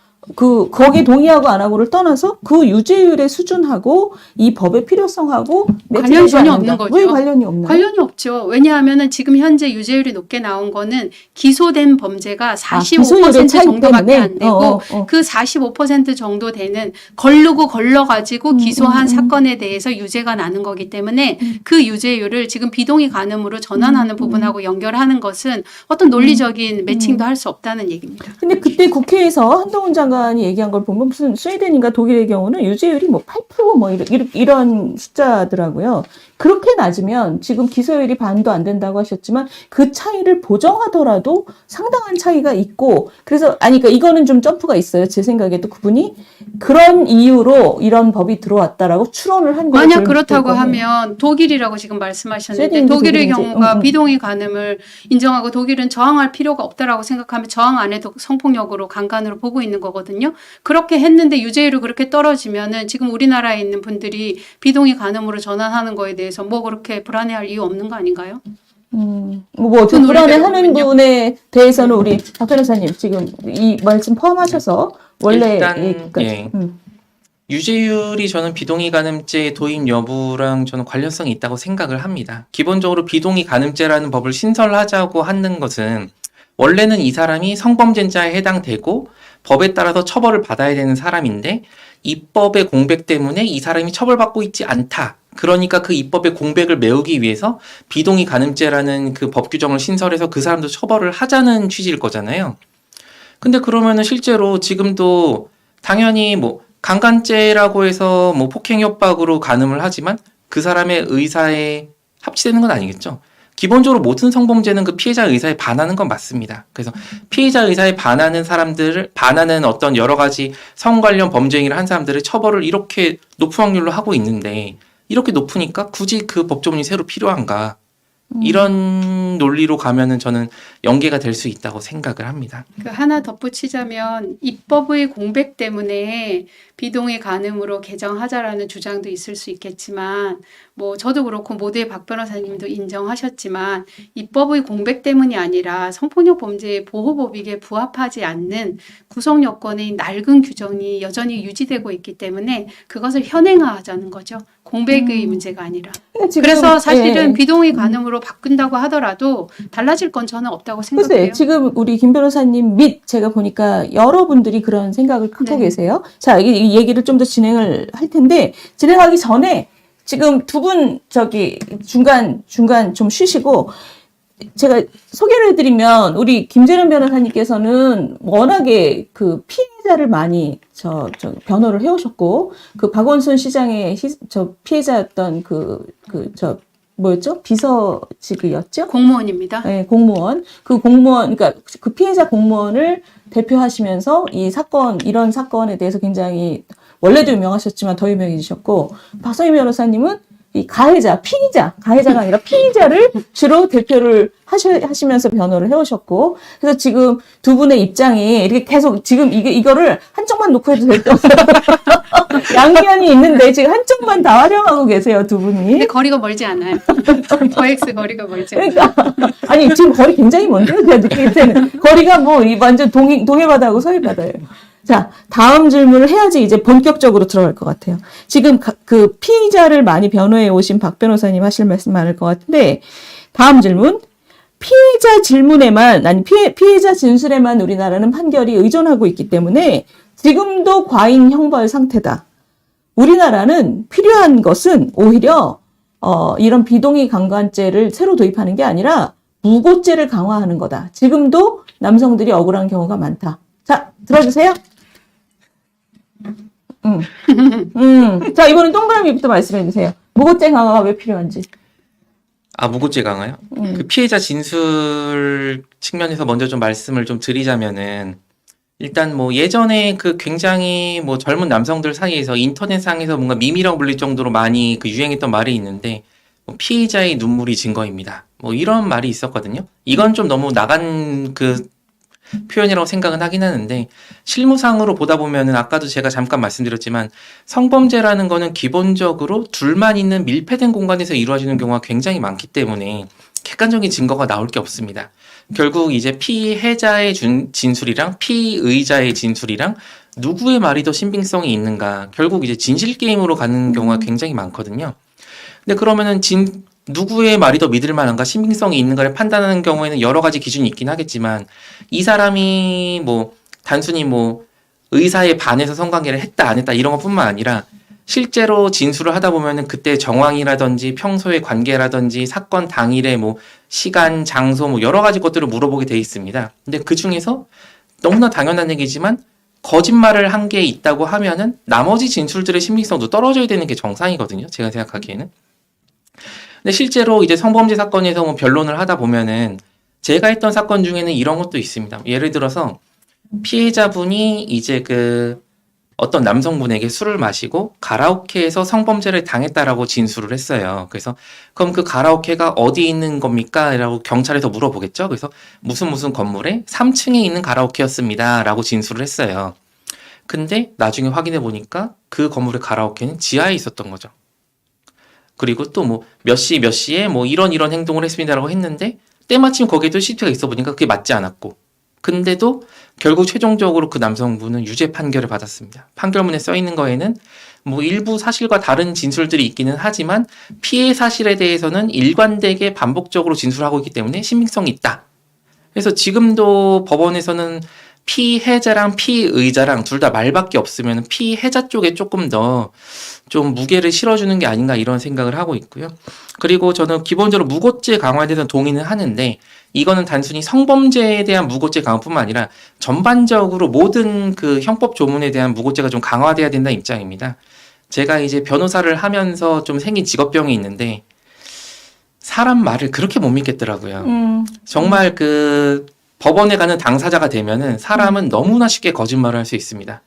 거기에 동의하고 안 하고를 떠나서 그 유죄율의 수준하고 이 법의 필요성하고 관련이 전혀 않는다. 없는 거죠. 왜 관련이 없나요? 관련이 없죠. 왜냐하면 지금 현재 유죄율이 높게 나온 거는 기소된 범죄가 45% 정도밖에 안 되고, 그 45% 정도 되는 걸러가지고 기소한 사건에 대해서 유죄가 나는 거기 때문에 그 유죄율을 지금 비동의 간음으로 전환하는 부분하고 연결하는 것은 어떤 논리적인 매칭도 할 수 없다는 얘기입니다. 근데 그때 국회에서 한동훈 장관이 얘기한 걸 보면 무슨 스웨덴인가 독일의 경우는 유죄율이 뭐 8% 뭐 이런 숫자더라고요. 그렇게 낮으면 지금 기소율이 반도 안 된다고 하셨지만 그 차이를 보정하더라도 상당한 차이가 있고 그래서 그러니까 이거는 좀 점프가 있어요. 제 생각에도 그분이 그런 이유로 이런 법이 들어왔다라고 추론을 한 거예요. 만약 그렇다고 하면 독일이라고 지금 말씀하셨는데 스웨덴도 독일의 독일이지. 경우가 비동의 간음을 인정하고 독일은 저항할 필요가 없다라고 생각하면 저항 안 해도 성폭력으로 강간으로 보고 있는 거거든요. 그렇게 했는데 유죄율이 그렇게 떨어지면은 지금 우리나라에 있는 분들이 비동의 간음으로 전환하는 거에 대해서 뭐 그렇게 불안해할 이유 없는 거 아닌가요? 뭐 그 불안해하는 논리대로군요. 부분에 대해서는 우리 박 변호사님 지금 이 말씀 포함하셔서 원래 일단, 얘기까지. 예. 유죄율이 저는 비동의 간음죄 도입 여부랑 저는 관련성이 있다고 생각을 합니다. 기본적으로 비동의 간음죄라는 법을 신설하자고 하는 것은 원래는 이 사람이 성범죄자에 해당되고 법에 따라서 처벌을 받아야 되는 사람인데 입법의 공백 때문에 이 사람이 처벌받고 있지 않다. 그러니까 그 입법의 공백을 메우기 위해서 비동의 간음죄라는 그 법 규정을 신설해서 그 사람도 처벌을 하자는 취지일 거잖아요. 근데 그러면은 실제로 지금도 당연히 뭐 강간죄라고 해서 뭐 폭행 협박으로 간음을 하지만 그 사람의 의사에 합치되는 건 아니겠죠. 기본적으로 모든 성범죄는 그 피해자 의사에 반하는 건 맞습니다. 그래서 피해자 의사에 반하는 사람들을 반하는 어떤 여러 가지 성 관련 범죄 행위를 한 사람들의 처벌을 이렇게 높은 확률로 하고 있는데 이렇게 높으니까 굳이 그 법조문이 새로 필요한가? 이런 논리로 가면은 저는 연계가 될 수 있다고 생각을 합니다. 그 하나 덧붙이자면 입법의 공백 때문에 비동의 간음으로 개정하자라는 주장도 있을 수 있겠지만 뭐 저도 그렇고 모두의 박 변호사님도 인정하셨지만 입법의 공백 때문이 아니라 성폭력 범죄의 보호법익에 부합하지 않는 구성 여건의 낡은 규정이 여전히 유지되고 있기 때문에 그것을 현행화하자는 거죠. 공백의 문제가 아니라. 지금, 그래서 사실은 예. 비동의 간음으로 바꾼다고 하더라도 달라질 건 저는 없다고 생각해요. 글쎄, 지금 우리 김 변호사님 및 제가 보니까 여러분들이 그런 생각을 갖고 네. 계세요. 자, 이 얘기를 좀 더 진행을 할 텐데, 진행하기 전에 지금 두 분 중간 좀 쉬시고, 제가 소개를 해드리면 우리 김재련 변호사님께서는 워낙에 그 피해자를 많이 변호를 해오셨고, 그 박원순 시장의 피해자였던 뭐였죠? 비서직이었죠? 공무원입니다. 네, 공무원. 그러니까 그 피해자 공무원을 대표하시면서 이런 사건에 대해서 굉장히 원래도 유명하셨지만 더 유명해지셨고, 박성희 변호사님은 이 가해자가 아니라 피의자를 주로 대표를 하시면서 변호를 해오셨고, 그래서 지금 두 분의 입장이 이렇게 계속 지금 이거를 한쪽만 놓고 해도 될 것 같아요. 양면이 있는데 지금 한쪽만 다 활용하고 계세요, 두 분이. 근데 거리가 멀지 않아요. OX 거리가 멀지 않아요. 그러니까 아니 지금 거리 굉장히 먼데요. 제가 느낄 때는 거리가 뭐 완전 동해바다하고 서해바다예요. 자, 다음 질문을 해야지 이제 본격적으로 들어갈 것 같아요. 지금 그 피의자를 많이 변호해 오신 박 변호사님 하실 말씀 많을 것 같은데, 다음 질문. 피해자 진술에만 우리나라는 판결이 의존하고 있기 때문에 지금도 과잉 형벌 상태다. 우리나라는 필요한 것은 오히려 이런 비동의 강간죄를 새로 도입하는 게 아니라 무고죄를 강화하는 거다. 지금도 남성들이 억울한 경우가 많다. 자, 들어주세요. 자, 이번엔 동그라미부터 말씀해 주세요. 무고죄 강화가 왜 필요한지. 무고죄 강화요? 그 피해자 진술 측면에서 먼저 좀 말씀을 좀 드리자면은 일단 뭐 예전에 그 굉장히 뭐 젊은 남성들 사이에서 인터넷상에서 뭔가 밈이라고 불릴 정도로 많이 그 유행했던 말이 있는데 뭐 피의자의 눈물이 증거입니다. 뭐 이런 말이 있었거든요. 이건 좀 너무 나간 그 표현이라고 생각은 하긴 하는데 실무상으로 보다 보면은 아까도 제가 잠깐 말씀드렸지만 성범죄라는 거는 기본적으로 둘만 있는 밀폐된 공간에서 이루어지는 경우가 굉장히 많기 때문에 객관적인 증거가 나올 게 없습니다. 결국 이제 피해자의 진술이랑 피의자의 진술이랑 누구의 말이 더 신빙성이 있는가 결국 이제 진실 게임으로 가는 경우가 굉장히 많거든요. 근데 그러면은 누구의 말이 더 믿을 만한가 신빙성이 있는가를 판단하는 경우에는 여러 가지 기준이 있긴 하겠지만 이 사람이 뭐 단순히 뭐 의사에 반해서 성관계를 했다 안 했다 이런 것뿐만 아니라 실제로 진술을 하다 보면은 그때 정황이라든지 평소의 관계라든지 사건 당일의 뭐 시간, 장소 뭐 여러 가지 것들을 물어보게 돼 있습니다. 근데 그 중에서 너무나 당연한 얘기지만 거짓말을 한 게 있다고 하면은 나머지 진술들의 신빙성도 떨어져야 되는 게 정상이거든요. 제가 생각하기에는. 근데 실제로 이제 성범죄 사건에서 뭐 변론을 하다 보면은 제가 했던 사건 중에는 이런 것도 있습니다. 예를 들어서 피해자분이 이제 그 어떤 남성분에게 술을 마시고 가라오케에서 성범죄를 당했다라고 진술을 했어요. 그래서 그럼 그 가라오케가 어디 있는 겁니까? 라고 경찰에서 물어보겠죠. 그래서 무슨 건물에 3층에 있는 가라오케였습니다. 라고 진술을 했어요. 근데 나중에 확인해 보니까 그 건물의 가라오케는 지하에 있었던 거죠. 그리고 또 뭐 몇 시에 뭐 이런 행동을 했습니다라고 했는데 때마침 거기에도 CCTV가 있어 보니까 그게 맞지 않았고 근데도 결국 최종적으로 그 남성분은 유죄 판결을 받았습니다. 판결문에 써 있는 거에는 뭐 일부 사실과 다른 진술들이 있기는 하지만 피해 사실에 대해서는 일관되게 반복적으로 진술하고 있기 때문에 신빙성이 있다. 그래서 지금도 법원에서는 피해자랑 피의자랑 둘 다 말밖에 없으면 피해자 쪽에 조금 더 좀 무게를 실어주는 게 아닌가 이런 생각을 하고 있고요. 그리고 저는 기본적으로 무고죄 강화에 대해서는 동의는 하는데 이거는 단순히 성범죄에 대한 무고죄 강화뿐만 아니라 전반적으로 모든 그 형법 조문에 대한 무고죄가 좀 강화돼야 된다는 입장입니다. 제가 이제 변호사를 하면서 좀 생긴 직업병이 있는데 사람 말을 그렇게 못 믿겠더라고요. 정말 그 법원에 가는 당사자가 되면은 사람은 너무나 쉽게 거짓말을 할 수 있습니다.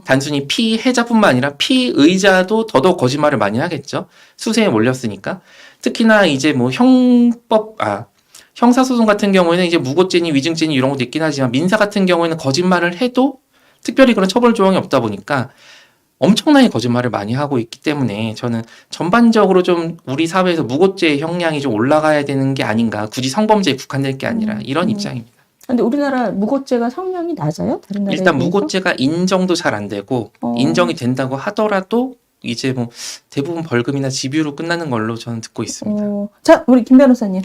단순히 피해자뿐만 아니라 피의자도 더더욱 거짓말을 많이 하겠죠. 수세에 몰렸으니까. 특히나 이제 뭐 형사소송 같은 경우에는 이제 무고죄니 위증죄니 이런 것도 있긴 하지만 민사 같은 경우에는 거짓말을 해도 특별히 그런 처벌 조항이 없다 보니까 엄청나게 거짓말을 많이 하고 있기 때문에 저는 전반적으로 좀 우리 사회에서 무고죄 형량이 좀 올라가야 되는 게 아닌가. 굳이 성범죄에 국한될 게 아니라 이런 입장입니다. 근데 우리나라 무고죄가 성량이 낮아요? 다른 나라에 일단 비해서? 무고죄가 인정도 잘 안 되고 인정이 된다고 하더라도 이제 뭐 대부분 벌금이나 집유로 끝나는 걸로 저는 듣고 있습니다. 자, 우리 김 변호사님.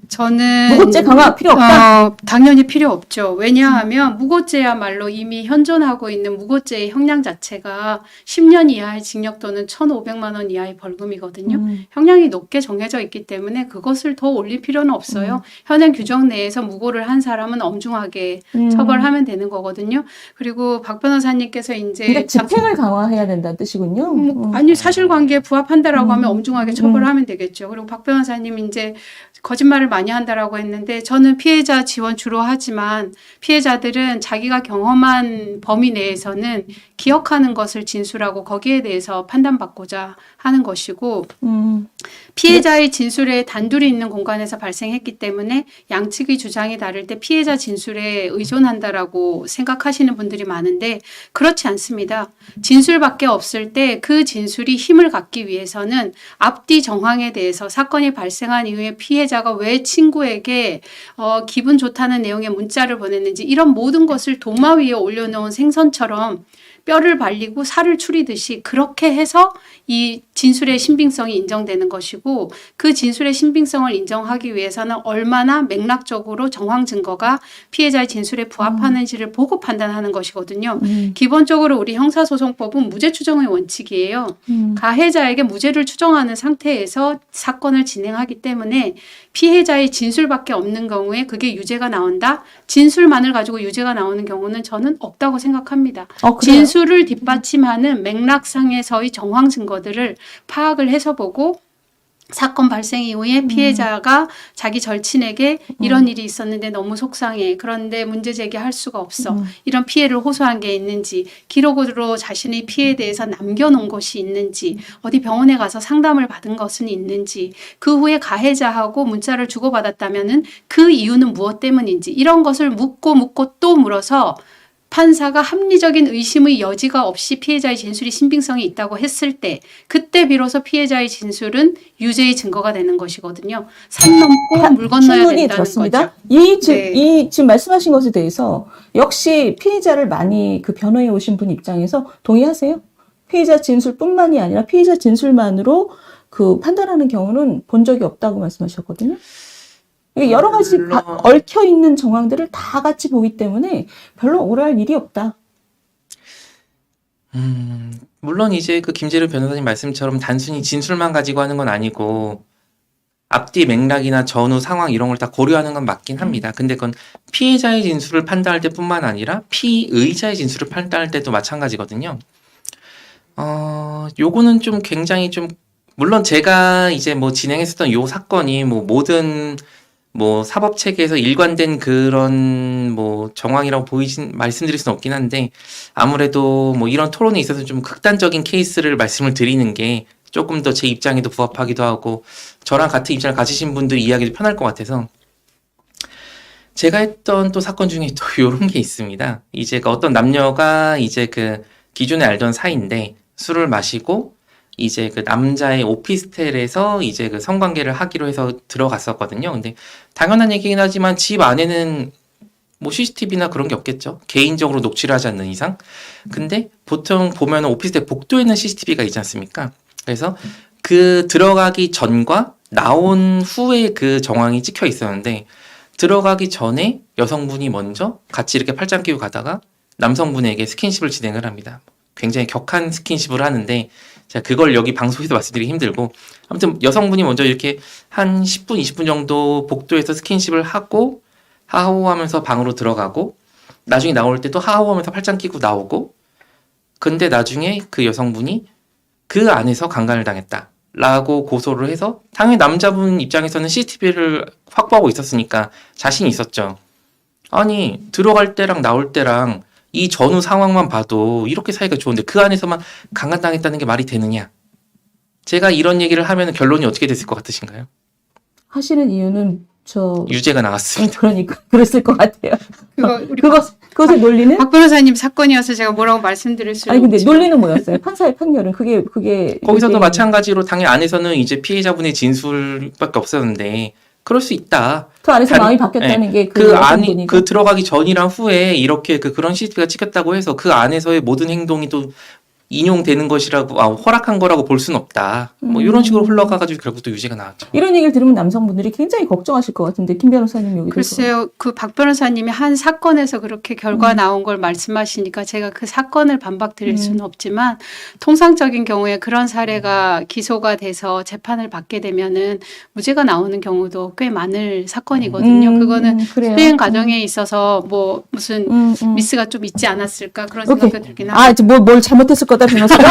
저는 무고죄 강화 필요 없다? 당연히 필요 없죠. 왜냐하면 무고죄야말로 이미 현존하고 있는 무고죄의 형량 자체가 10년 이하의 징역 또는 1,500만 원 이하의 벌금이거든요. 형량이 높게 정해져 있기 때문에 그것을 더 올릴 필요는 없어요. 현행 규정 내에서 무고를 한 사람은 엄중하게 처벌하면 되는 거거든요. 그리고 박 변호사님께서 이제 그러니까 집행을 강화해야 된다는 뜻이군요. 아니 사실관계에 부합한다라고 하면 엄중하게 처벌하면 되겠죠. 그리고 박 변호사님 이제 거짓말을 많이 한다라고 했는데 저는 피해자 지원 주로 하지만 피해자들은 자기가 경험한 범위 내에서는 기억하는 것을 진술하고 거기에 대해서 판단받고자 하는 것이고 피해자의 진술에 단둘이 있는 공간에서 발생했기 때문에 양측의 주장이 다를 때 피해자 진술에 의존한다라고 생각하시는 분들이 많은데 그렇지 않습니다. 진술밖에 없을 때 그 진술이 힘을 갖기 위해서는 앞뒤 정황에 대해서 사건이 발생한 이후에 피해자가 왜 친구에게 기분 좋다는 내용의 문자를 보냈는지 이런 모든 것을 도마 위에 올려놓은 생선처럼 뼈를 발리고 살을 추리듯이 그렇게 해서 이 진술의 신빙성이 인정되는 것이고 그 진술의 신빙성을 인정하기 위해서는 얼마나 맥락적으로 정황 증거가 피해자의 진술에 부합하는지를 보고 판단하는 것이거든요. 기본적으로 우리 형사소송법은 무죄 추정의 원칙이에요. 가해자에게 무죄를 추정하는 상태에서 사건을 진행하기 때문에 피해자의 진술밖에 없는 경우에 그게 유죄가 나온다? 진술만을 가지고 유죄가 나오는 경우는 저는 없다고 생각합니다. 진술을 뒷받침하는 맥락상에서의 정황 증거들을 파악을 해서 보고 사건 발생 이후에 피해자가 자기 절친에게 이런 일이 있었는데 너무 속상해. 그런데 문제 제기할 수가 없어. 이런 피해를 호소한 게 있는지, 기록으로 자신의 피해에 대해서 남겨놓은 것이 있는지, 어디 병원에 가서 상담을 받은 것은 있는지, 그 후에 가해자하고 문자를 주고받았다면은 그 이유는 무엇 때문인지 이런 것을 묻고 또 물어서 판사가 합리적인 의심의 여지가 없이 피해자의 진술이 신빙성이 있다고 했을 때 그때 비로소 피해자의 진술은 유죄의 증거가 되는 것이거든요. 산 넘고 물 건너야 충분히 된다는 들었습니다. 거죠. 이 지금 말씀하신 것에 대해서 역시 피해자를 많이 그 변호해 오신 분 입장에서 동의하세요? 피해자 진술뿐만이 아니라 피해자 진술만으로 그 판단하는 경우는 본 적이 없다고 말씀하셨거든요. 여러 가지 얽혀 있는 정황들을 다 같이 보기 때문에 별로 오랄 일이 없다. 물론 이제 그 김재룡 변호사님 말씀처럼 단순히 진술만 가지고 하는 건 아니고 앞뒤 맥락이나 전후 상황 이런 걸 다 고려하는 건 맞긴 합니다. 근데 그건 피해자의 진술을 판단할 때뿐만 아니라 피의자의 진술을 판단할 때도 마찬가지거든요. 요거는 좀 굉장히 좀 물론 제가 이제 뭐 진행했었던 요 사건이 뭐 모든 뭐 사법 체계에서 일관된 그런 뭐 정황이라고 말씀드릴 수는 없긴 한데 아무래도 뭐 이런 토론에 있어서 좀 극단적인 케이스를 말씀을 드리는 게 조금 더 제 입장에도 부합하기도 하고 저랑 같은 입장을 가지신 분들이 이해하기도 편할 것 같아서 제가 했던 또 사건 중에 또 요런 게 있습니다. 이제 그 어떤 남녀가 이제 그 기존에 알던 사이인데 술을 마시고 이제 그 남자의 오피스텔에서 이제 그 성관계를 하기로 해서 들어갔었거든요. 근데 당연한 얘기긴 하지만 집 안에는 뭐 CCTV나 그런 게 없겠죠. 개인적으로 녹취를 하지 않는 이상. 근데 보통 보면 오피스텔 복도에는 CCTV가 있지 않습니까? 그래서 그 들어가기 전과 나온 후에 그 정황이 찍혀 있었는데 들어가기 전에 여성분이 먼저 같이 이렇게 팔짱 끼고 가다가 남성분에게 스킨십을 진행을 합니다. 굉장히 격한 스킨십을 하는데 제가 그걸 여기 방송에서 말씀드리기 힘들고 아무튼 여성분이 먼저 이렇게 한 10분, 20분 정도 복도에서 스킨십을 하고 하하호하면서 방으로 들어가고 나중에 나올 때 또 하하호하면서 팔짱 끼고 나오고 근데 나중에 그 여성분이 그 안에서 강간을 당했다 라고 고소를 해서 당연히 남자분 입장에서는 CCTV를 확보하고 있었으니까 자신이 있었죠. 아니 들어갈 때랑 나올 때랑 이 전후 상황만 봐도 이렇게 사이가 좋은데 그 안에서만 강간당했다는 게 말이 되느냐. 제가 이런 얘기를 하면 결론이 어떻게 됐을 것 같으신가요? 하시는 이유는 유죄가 나왔습니다. 그러니까 그랬을 것 같아요. 우리 그것의 논리는? 박 변호사님 사건이어서 제가 뭐라고 말씀드릴 수는 아니 근데 없지만 논리는 뭐였어요? 판사의 판결은 그게 거기서도 이게- 마찬가지로 당연히 안에서는 이제 피해자분의 진술밖에 없었는데 그럴 수 있다. 그 안에서 다른- 마음이 바뀌었다는 게 그 안이 여성분이고. 그 들어가기 전이랑 후에 이렇게 그런 CCTV가 찍혔다고 해서 그 안에서의 모든 행동이 또 인용되는 것이라고 허락한 거라고 볼 수는 없다. 뭐 이런 식으로 흘러가가지고 결국 또 유죄가 나왔죠. 이런 얘기를 들으면 남성분들이 굉장히 걱정하실 것 같은데 김 변호사님 여기 글쎄요, 그 박 변호사님이 한 사건에서 그렇게 결과 나온 걸 말씀하시니까 제가 그 사건을 반박드릴 수는 없지만 통상적인 경우에 그런 사례가 기소가 돼서 재판을 받게 되면은 무죄가 나오는 경우도 꽤 많을 사건이거든요. 그거는 그래요. 수행 과정에 있어서 뭐 무슨 미스가 좀 있지 않았을까 그런 오케이. 생각도 들긴 합니다. 아, 이제 뭘 잘못했을 거다 변호사가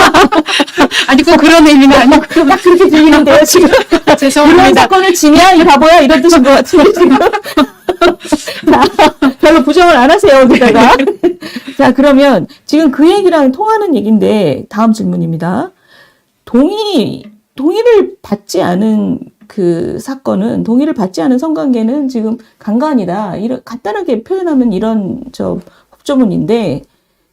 아니 꼭 그런 의미는 아니고 딱 그렇게 들리는데요 지금. 이런 죄송합니다. 사건을 지냐 이 바보야 이런 뜻인 것 같은데 지금. 자, 별로 부정을 안 하세요 어디다가. 자 그러면 지금 그 얘기랑 통하는 얘기인데 다음 질문입니다. 동의를 받지 않은 그 사건은 동의를 받지 않은 성관계는 지금 강간이다. 이런 간단하게 표현하면 이런 법조문인데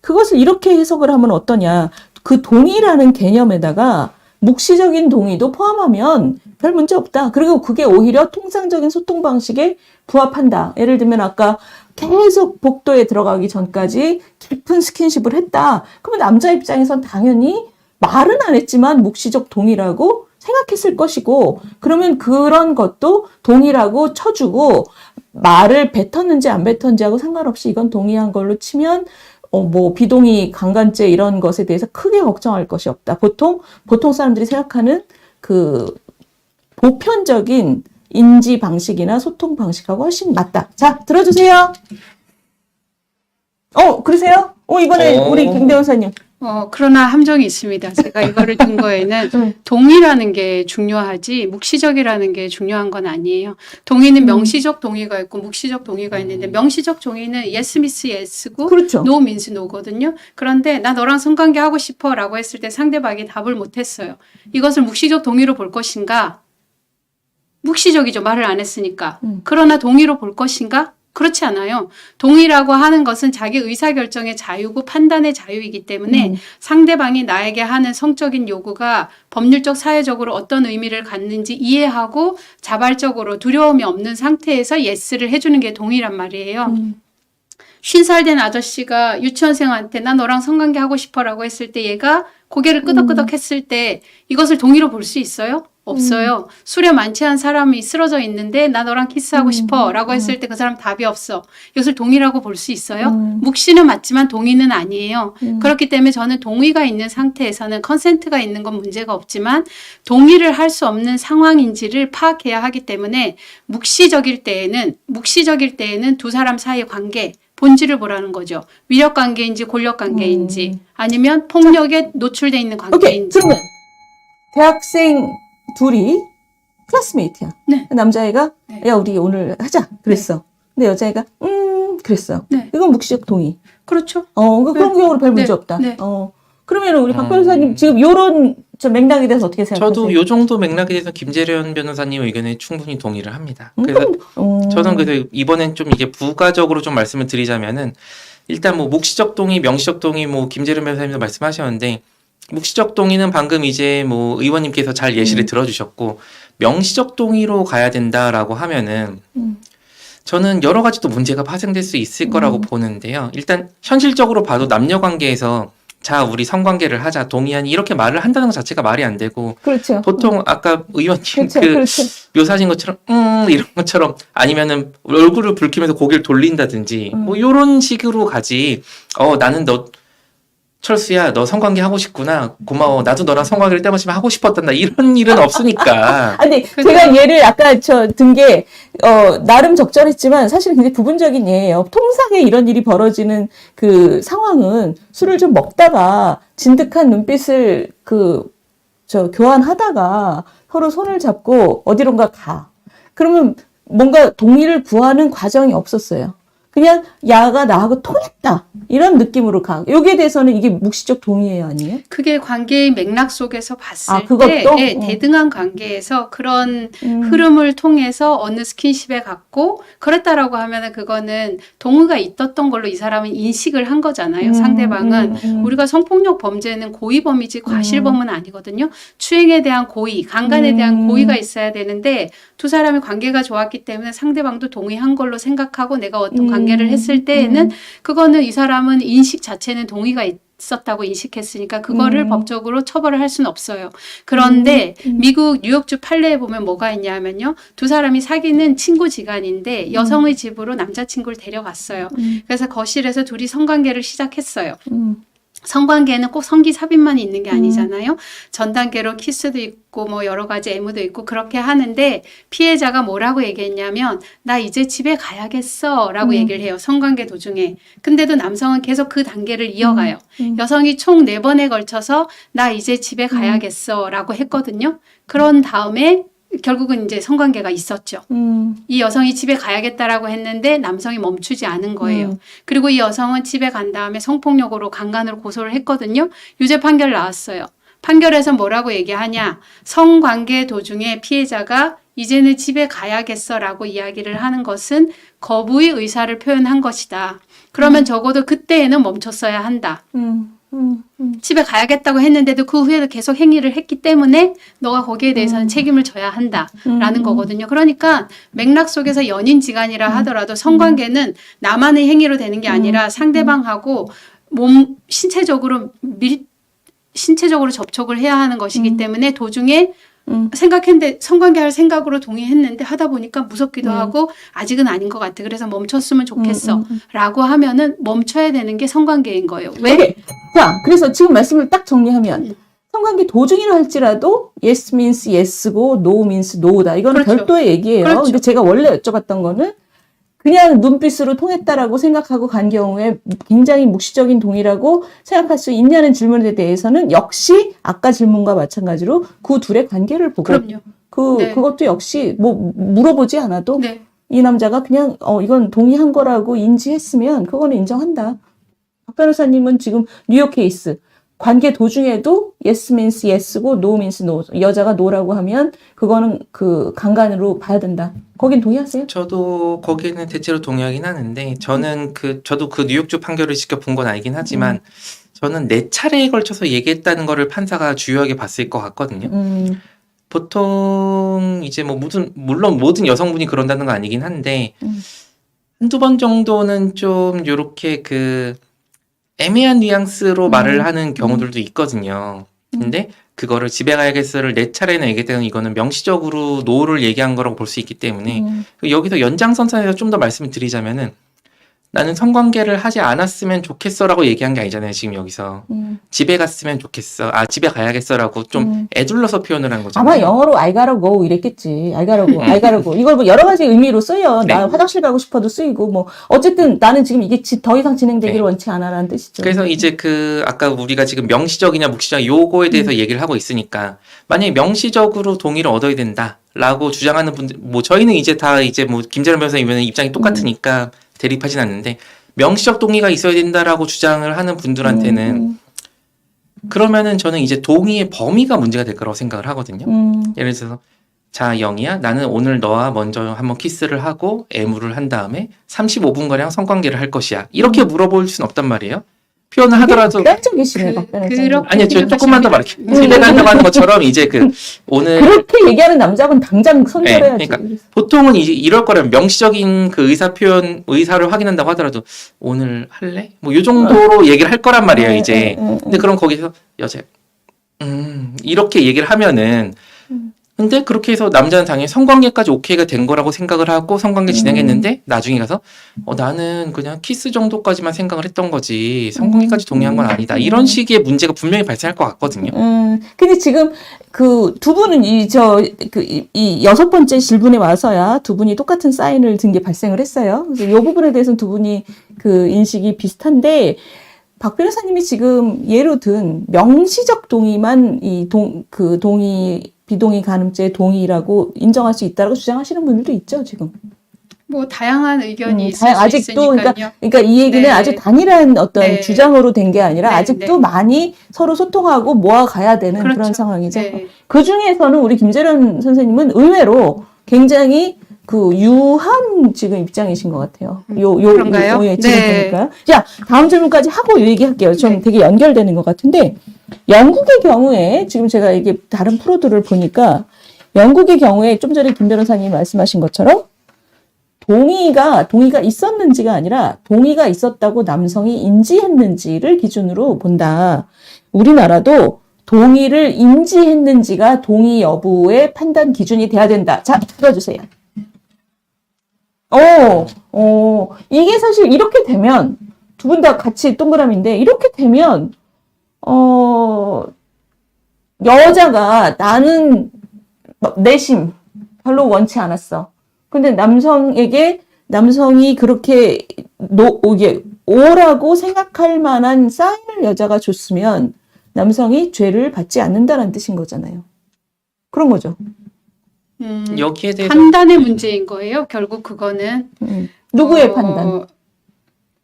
그것을 이렇게 해석을 하면 어떠냐. 그 동의라는 개념에다가 묵시적인 동의도 포함하면 별 문제 없다. 그리고 그게 오히려 통상적인 소통 방식에 부합한다. 예를 들면 아까 계속 복도에 들어가기 전까지 깊은 스킨십을 했다. 그러면 남자 입장에선 당연히 말은 안 했지만 묵시적 동의라고 생각했을 것이고 그러면 그런 것도 동의라고 쳐주고 말을 뱉었는지 안 뱉었는지하고 상관없이 이건 동의한 걸로 치면 뭐 비동의 강간죄 이런 것에 대해서 크게 걱정할 것이 없다. 보통 사람들이 생각하는 그 보편적인 인지 방식이나 소통 방식하고 훨씬 맞다. 자, 들어주세요. 그러세요? 이번에 우리 김 변호사님. 그러나 함정이 있습니다. 제가 이거를 든 거에는 동의라는 게 중요하지 묵시적이라는 게 중요한 건 아니에요. 동의는 명시적 동의가 있고 묵시적 동의가 있는데 명시적 동의는 yes means yes고 그렇죠. no means no거든요. 그런데 나 너랑 성관계 하고 싶어 라고 했을 때 상대방이 답을 못했어요. 이것을 묵시적 동의로 볼 것인가? 묵시적이죠. 말을 안 했으니까. 그러나 동의로 볼 것인가? 그렇지 않아요. 동의라고 하는 것은 자기 의사결정의 자유고 판단의 자유이기 때문에 상대방이 나에게 하는 성적인 요구가 법률적 사회적으로 어떤 의미를 갖는지 이해하고 자발적으로 두려움이 없는 상태에서 예스를 해주는 게 동의란 말이에요. 50살 된 아저씨가 유치원생한테 나 너랑 성관계 하고 싶어라고 했을 때 얘가 고개를 끄덕끄덕 했을 때 이것을 동의로 볼 수 있어요? 없어요. 술에 만취한 사람이 쓰러져 있는데 나 너랑 키스하고 싶어 라고 했을 때 그 사람 답이 없어. 이것을 동의라고 볼 수 있어요? 묵시는 맞지만 동의는 아니에요. 그렇기 때문에 저는 동의가 있는 상태에서는 컨센트가 있는 건 문제가 없지만 동의를 할 수 없는 상황인지를 파악해야 하기 때문에 묵시적일 때에는 두 사람 사이의 관계 본질을 보라는 거죠. 위력 관계인지 권력 관계인지 아니면 폭력에 노출돼 있는 오케이. 관계인지. 그러면 대학생 둘이 클래스메이트야. 네. 남자애가 네. 야 우리 오늘 하자 그랬어. 근데 여자애가 그랬어. 네. 이건 묵시적 동의. 그렇죠. 그런 경우는 별 문제 네. 없다. 네. 그러면 우리 박 변호사님 지금 요런 저 맥락에 대해서 어떻게 생각하세요? 저도 요 정도 맥락에 대해서 김재련 변호사님 의견에 충분히 동의를 합니다. 그래서 저는 그래서 이번엔 좀 이게 부가적으로 좀 말씀을 드리자면은 일단 뭐 묵시적 동의, 명시적 동의 뭐 김재련 변호사님도 말씀하셨는데 묵시적 동의는 방금 이제 뭐 의원님께서 잘 예시를 들어주셨고 명시적 동의로 가야 된다라고 하면은 저는 여러 가지 또 문제가 파생될 수 있을 거라고 보는데요. 일단 현실적으로 봐도 남녀 관계에서 자 우리 성관계를 하자 동의하니 이렇게 말을 한다는 것 자체가 말이 안 되고 그렇죠. 보통 아까 의원님 그렇죠. 그 그렇죠. 묘사하신 것처럼 이런 것처럼 아니면은 얼굴을 붉히면서 고개를 돌린다든지 뭐 이런 식으로 가지. 나는 너 철수야 너 성관계 하고 싶구나 고마워 나도 너랑 성관계를 때마침 하고 싶었단다 이런 일은 없으니까. 아니 제가 얘를 아까 저 든 게 나름 적절했지만 사실 굉장히 부분적인 예예요. 통상에 이런 일이 벌어지는 그 상황은 술을 좀 먹다가 진득한 눈빛을 교환하다가 서로 손을 잡고 어디론가 가. 그러면 뭔가 동의를 구하는 과정이 없었어요. 그냥 야가 나하고 통했다 이런 느낌으로 가. 여기에 대해서는 이게 묵시적 동의예요, 아니에요? 그게 관계의 맥락 속에서 봤을 아, 그것도? 때 예, 대등한 관계에서 그런 흐름을 통해서 어느 스킨십에 갔고 그랬다라고 하면은 그거는 동의가 있었던 걸로 이 사람은 인식을 한 거잖아요. 상대방은 우리가 성폭력 범죄는 고의범이지 과실범은 아니거든요. 추행에 대한 고의, 강간에 대한 고의가 있어야 되는데 두 사람의 관계가 좋았기 때문에 상대방도 동의한 걸로 생각하고 내가 어떤 관계를 했을 때에는 그거는 이 사람은 인식 자체는 동의가 있었다고 인식했으니까 그거를 법적으로 처벌을 할 수는 없어요. 그런데 미국 뉴욕주 판례에 보면 뭐가 있냐면요. 두 사람이 사귀는 친구지간인데 여성의 집으로 남자친구를 데려갔어요. 그래서 거실에서 둘이 성관계를 시작했어요. 성관계는 꼭 성기 삽입만 있는 게 아니잖아요. 전 단계로 키스도 있고 뭐 여러 가지 애무도 있고 그렇게 하는데 피해자가 뭐라고 얘기했냐면 나 이제 집에 가야겠어 라고 얘기를 해요. 성관계 도중에. 근데도 남성은 계속 그 단계를 이어가요. 여성이 총 4번에 걸쳐서 나 이제 집에 가야겠어 라고 했거든요. 그런 다음에 결국은 이제 성관계가 있었죠. 이 여성이 집에 가야겠다라고 했는데 남성이 멈추지 않은 거예요. 그리고 이 여성은 집에 간 다음에 성폭력으로 강간으로 고소를 했거든요. 유죄 판결 나왔어요. 판결에서 뭐라고 얘기하냐. 성관계 도중에 피해자가 이제는 집에 가야겠어라고 이야기를 하는 것은 거부의 의사를 표현한 것이다. 그러면 적어도 그때에는 멈췄어야 한다. 집에 가야겠다고 했는데도 그 후에도 계속 행위를 했기 때문에 너가 거기에 대해서는 책임을 져야 한다라는 거거든요. 그러니까 맥락 속에서 연인지간이라 하더라도 성관계는 나만의 행위로 되는 게 아니라 상대방하고 신체적으로 접촉을 해야 하는 것이기 때문에 도중에 생각했는데 성관계할 생각으로 동의했는데 하다 보니까 무섭기도 하고 아직은 아닌 것 같아. 그래서 멈췄으면 좋겠어. 라고 하면은 멈춰야 되는 게 성관계인 거예요. 왜? 오케이. 자, 그래서 지금 말씀을 딱 정리하면 성관계 도중이라 할지라도 yes means yes고 no means no다. 이거는 그렇죠. 별도의 얘기예요. 그렇죠. 근데 제가 원래 여쭤봤던 거는 그냥 눈빛으로 통했다라고 생각하고 간 경우에 굉장히 묵시적인 동의라고 생각할 수 있냐는 질문에 대해서는 역시 아까 질문과 마찬가지로 그 둘의 관계를 보고 그럼요. 네. 그것도 역시 뭐 물어보지 않아도 네. 이 남자가 그냥 이건 동의한 거라고 인지했으면 그거는 인정한다. 박 변호사님은 지금 뉴욕 케이스 관계 도중에도 yes means yes고 no means no. 여자가 no라고 하면 그거는 그 강간으로 봐야 된다. 거긴 동의하세요? 저도 거기에는 대체로 동의하긴 하는데 저도 그 뉴욕주 판결을 직접 본 건 아니긴 하지만 저는 4차례에 걸쳐서 얘기했다는 거를 판사가 주요하게 봤을 것 같거든요. 보통 이제 뭐 물론 모든 여성분이 그런다는 건 아니긴 한데 한두 번 정도는 좀 요렇게 그 애매한 뉘앙스로 말을 하는 경우들도 있거든요. 근데 그거를 집에 가야겠어를 4차례나 얘기했다는 이거는 명시적으로 노를 얘기한 거라고 볼 수 있기 때문에 여기서 연장선상에서 좀 더 말씀을 드리자면은 나는 성관계를 하지 않았으면 좋겠어라고 얘기한 게 아니잖아요. 지금 여기서 집에 갔으면 좋겠어. 집에 가야겠어라고 좀 애둘러서 표현을 한 거잖아요. 아마 영어로 I gotta go 이랬겠지. I gotta go, I gotta go. 이걸 뭐 여러 가지 의미로 쓰여. 네. 나 화장실 가고 싶어도 쓰이고 뭐 어쨌든 나는 지금 이게 더 이상 진행되기를 네. 원치 않아라는 뜻이죠. 그래서 이제 아까 우리가 지금 명시적이냐 묵시적 요거에 대해서 얘기를 하고 있으니까 만약에 명시적으로 동의를 얻어야 된다라고 주장하는 분들, 뭐 저희는 이제 다 이제 뭐 김재련 변호사님은 입장이 똑같으니까 대립하진 않는데 명시적 동의가 있어야 된다라고 주장을 하는 분들한테는 그러면은 저는 이제 동의의 범위가 문제가 될 거라고 생각을 하거든요. 예를 들어서 자, 영희야, 나는 오늘 너와 먼저 한번 키스를 하고 애무를 한 다음에 35분가량 성관계를 할 것이야. 이렇게 물어볼 수는 없단 말이에요. 표현을 하더라도 극단적이시네, 박 변호사님. 그렇게 아니요, 저 조금만 더 말할게요. 음. 집에 간다고 하는 것처럼 이제 오늘 그렇게 얘기하는 남자분 당장 손절해야지. 네, 그러니까 보통은 이제 이럴 거라면 명시적인 그 의사를 확인한다고 하더라도 오늘 할래? 뭐 요 정도로 얘기를 할 거란 말이에요, 이제. 근데 그럼 거기서 여자 이렇게 얘기를 하면은 근데 그렇게 해서 남자는 당연히 성관계까지 오케이가 된 거라고 생각을 하고 성관계 진행했는데 나중에 가서 나는 그냥 키스 정도까지만 생각을 했던 거지 성관계까지 동의한 건 아니다. 이런 식의 문제가 분명히 발생할 것 같거든요. 근데 지금 그 두 분은 이 6번째 질문에 와서야 두 분이 똑같은 사인을 든 게 발생을 했어요. 그래서 이 부분에 대해서는 두 분이 그 인식이 비슷한데 박 변호사님이 지금 예로 든 명시적 동의만 동의 비동의 가늠죄의 동의라고 인정할 수 있다고 주장하시는 분들도 있죠, 지금. 뭐 다양한 의견이 있을 수 아직도 있으니까요. 그러니까 이 얘기는 네. 아주 단일한 어떤 네. 주장으로 된 게 아니라 네, 아직도 네. 많이 서로 소통하고 모아가야 되는 그렇죠. 그런 상황이죠. 네. 그 중에서는 우리 김재련 선생님은 의외로 굉장히 그 유한 지금 입장이신 것 같아요. 그런가요? 예, 지금 네. 보니까. 자, 다음 질문까지 하고 이 얘기할게요. 좀 네. 되게 연결되는 것 같은데 영국의 경우에 지금 제가 이게 다른 프로들을 보니까 영국의 경우에 좀 전에 김 변호사님이 말씀하신 것처럼 동의가 있었는지가 아니라 동의가 있었다고 남성이 인지했는지를 기준으로 본다. 우리나라도 동의를 인지했는지가 동의 여부의 판단 기준이 돼야 된다. 자, 들어주세요. 이게 사실 이렇게 되면 두 분 다 같이 동그라미인데 이렇게 되면 여자가 나는 내심 별로 원치 않았어. 근데 남성이 그렇게 이게 오라고 생각할 만한 사인을 여자가 줬으면 남성이 죄를 받지 않는다는 뜻인 거잖아요. 그런 거죠. 여기에 대해서 판단의 문제인 거예요. 결국 그거는 누구의 판단?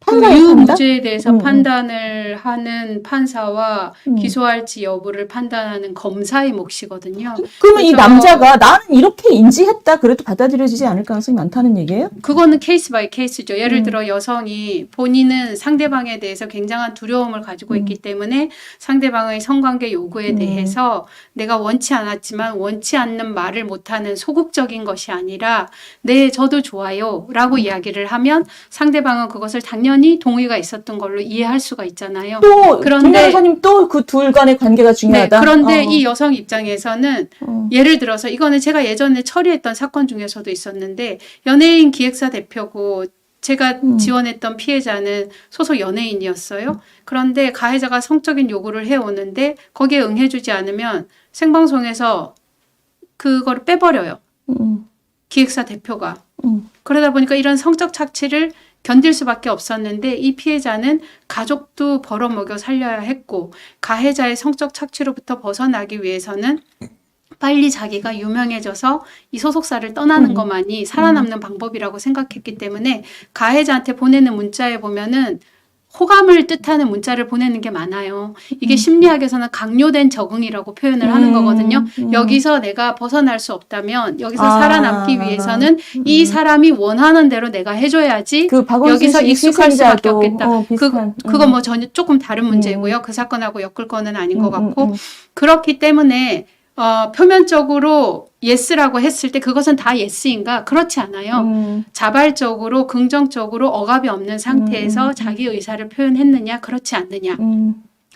그 판사의 유무죄에 대해서 판단? 판단을 하는 판사와 기소할지 여부를 판단하는 검사의 몫이거든요. 그러면 이 그래서 남자가 나는 이렇게 인지했다 그래도 받아들여지지 않을 가능성이 많다는 얘기예요? 그거는 케이스 바이 케이스죠. 예를 들어 여성이 본인은 상대방에 대해서 굉장한 두려움을 가지고 있기 때문에 상대방의 성관계 요구에 대해서 내가 원치 않았지만 원치 않는 말을 못하는 소극적인 것이 아니라 네, 저도 좋아요 라고 이야기를 하면 상대방은 그것을 당연히 동의가 있었던 걸로 이해할 수가 있잖아요. 또 그런데- 김 변호사님 또 그 둘 간의 관계가 네, 중요하다. 그런데 이 여성 입장에서는 어. 예를 들어서 이거는 제가 예전에 처리했던 사건 중에서도 있었는데 연예인 기획사 대표고 제가 지원했던 피해자는 소속 연예인이었어요. 그런데 가해자가 성적인 요구를 해오는데 거기에 응해주지 않으면 생방송에서 그거를 빼버려요. 기획사 대표가. 그러다 보니까 이런 성적 착취를 견딜 수밖에 없었는데 이 피해자는 가족도 벌어먹여 살려야 했고 가해자의 성적 착취로부터 벗어나기 위해서는 빨리 자기가 유명해져서 이 소속사를 떠나는 것만이 살아남는 방법이라고 생각했기 때문에 가해자한테 보내는 문자에 보면은 호감을 뜻하는 문자를 보내는 게 많아요. 이게 심리학에서는 강요된 적응이라고 표현을 하는 거거든요. 여기서 내가 벗어날 수 없다면 여기서 살아남기 위해서는 이 사람이 원하는 대로 내가 해줘야지 그 박원순 여기서 씨 익숙할 수밖에 희생자도, 없겠다. 비슷한. 그거 뭐 전혀 조금 다른 문제고요. 그 사건하고 엮을 거는 아닌 것 같고 그렇기 때문에 표면적으로 예스라고 했을 때 그것은 다 예스인가? 그렇지 않아요. 자발적으로 긍정적으로 억압이 없는 상태에서 자기 의사를 표현했느냐? 그렇지 않느냐?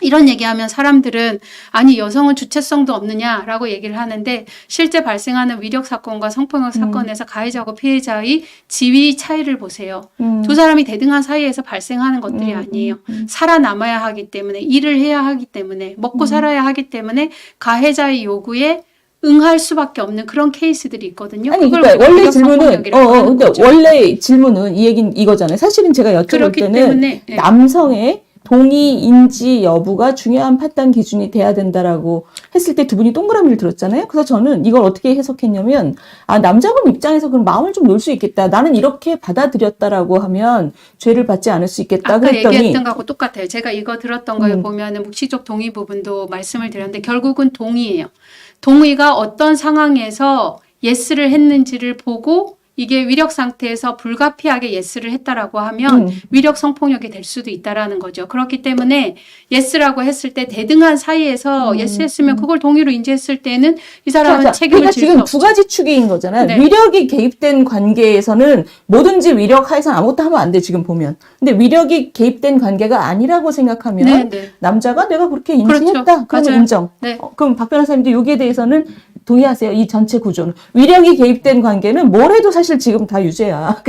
이런 얘기하면 사람들은 아니 여성은 주체성도 없느냐라고 얘기를 하는데 실제 발생하는 위력 사건과 성폭력 사건에서 가해자고 피해자의 지위 차이를 보세요. 두 사람이 대등한 사이에서 발생하는 것들이 아니에요. 살아남아야 하기 때문에 일을 해야 하기 때문에 먹고 살아야 하기 때문에 가해자의 요구에 응할 수밖에 없는 그런 케이스들이 있거든요. 아니, 그걸 그러니까 원래 위력 질문은, 성폭력이라고 하는 그러니까 거죠. 원래 질문은 이 얘기는 이거잖아요. 사실은 제가 여쭤볼 그렇기 때는 때문에 예. 남성의 동의 인지 여부가 중요한 판단 기준이 돼야 된다라고 했을 때 두 분이 동그라미를 들었잖아요. 그래서 저는 이걸 어떻게 해석했냐면, 남자분 입장에서 그럼 마음을 좀 놓을 수 있겠다. 나는 이렇게 받아들였다라고 하면 죄를 받지 않을 수 있겠다. 아까 그랬더니 얘기했던 거하고 똑같아요. 제가 이거 들었던 거에 보면은 묵시적 동의 부분도 말씀을 드렸는데 결국은 동의예요. 동의가 어떤 상황에서 예스를 했는지를 보고 이게 위력 상태에서 불가피하게 예스를 했다라고 하면 위력 성폭력이 될 수도 있다라는 거죠. 그렇기 때문에 예스라고 했을 때 대등한 사이에서 예스했으면 그걸 동의로 인지했을 때는 이 사람은 책임을 그러니까 질 수 지금 없죠. 두 가지 축인 거잖아요. 네. 위력이 개입된 관계에서는 뭐든지 위력 하에서는 아무것도 하면 안 돼, 지금 보면. 근데 위력이 개입된 관계가 아니라고 생각하면 네, 네. 남자가 내가 그렇게 인지했다. 그렇죠. 그러면 맞아요. 인정. 네. 그럼 박 변호사님도 여기에 대해서는 동의하세요? 이 전체 구조는. 위력이 개입된 관계는 뭘 해도 사실 지금 다 유죄야.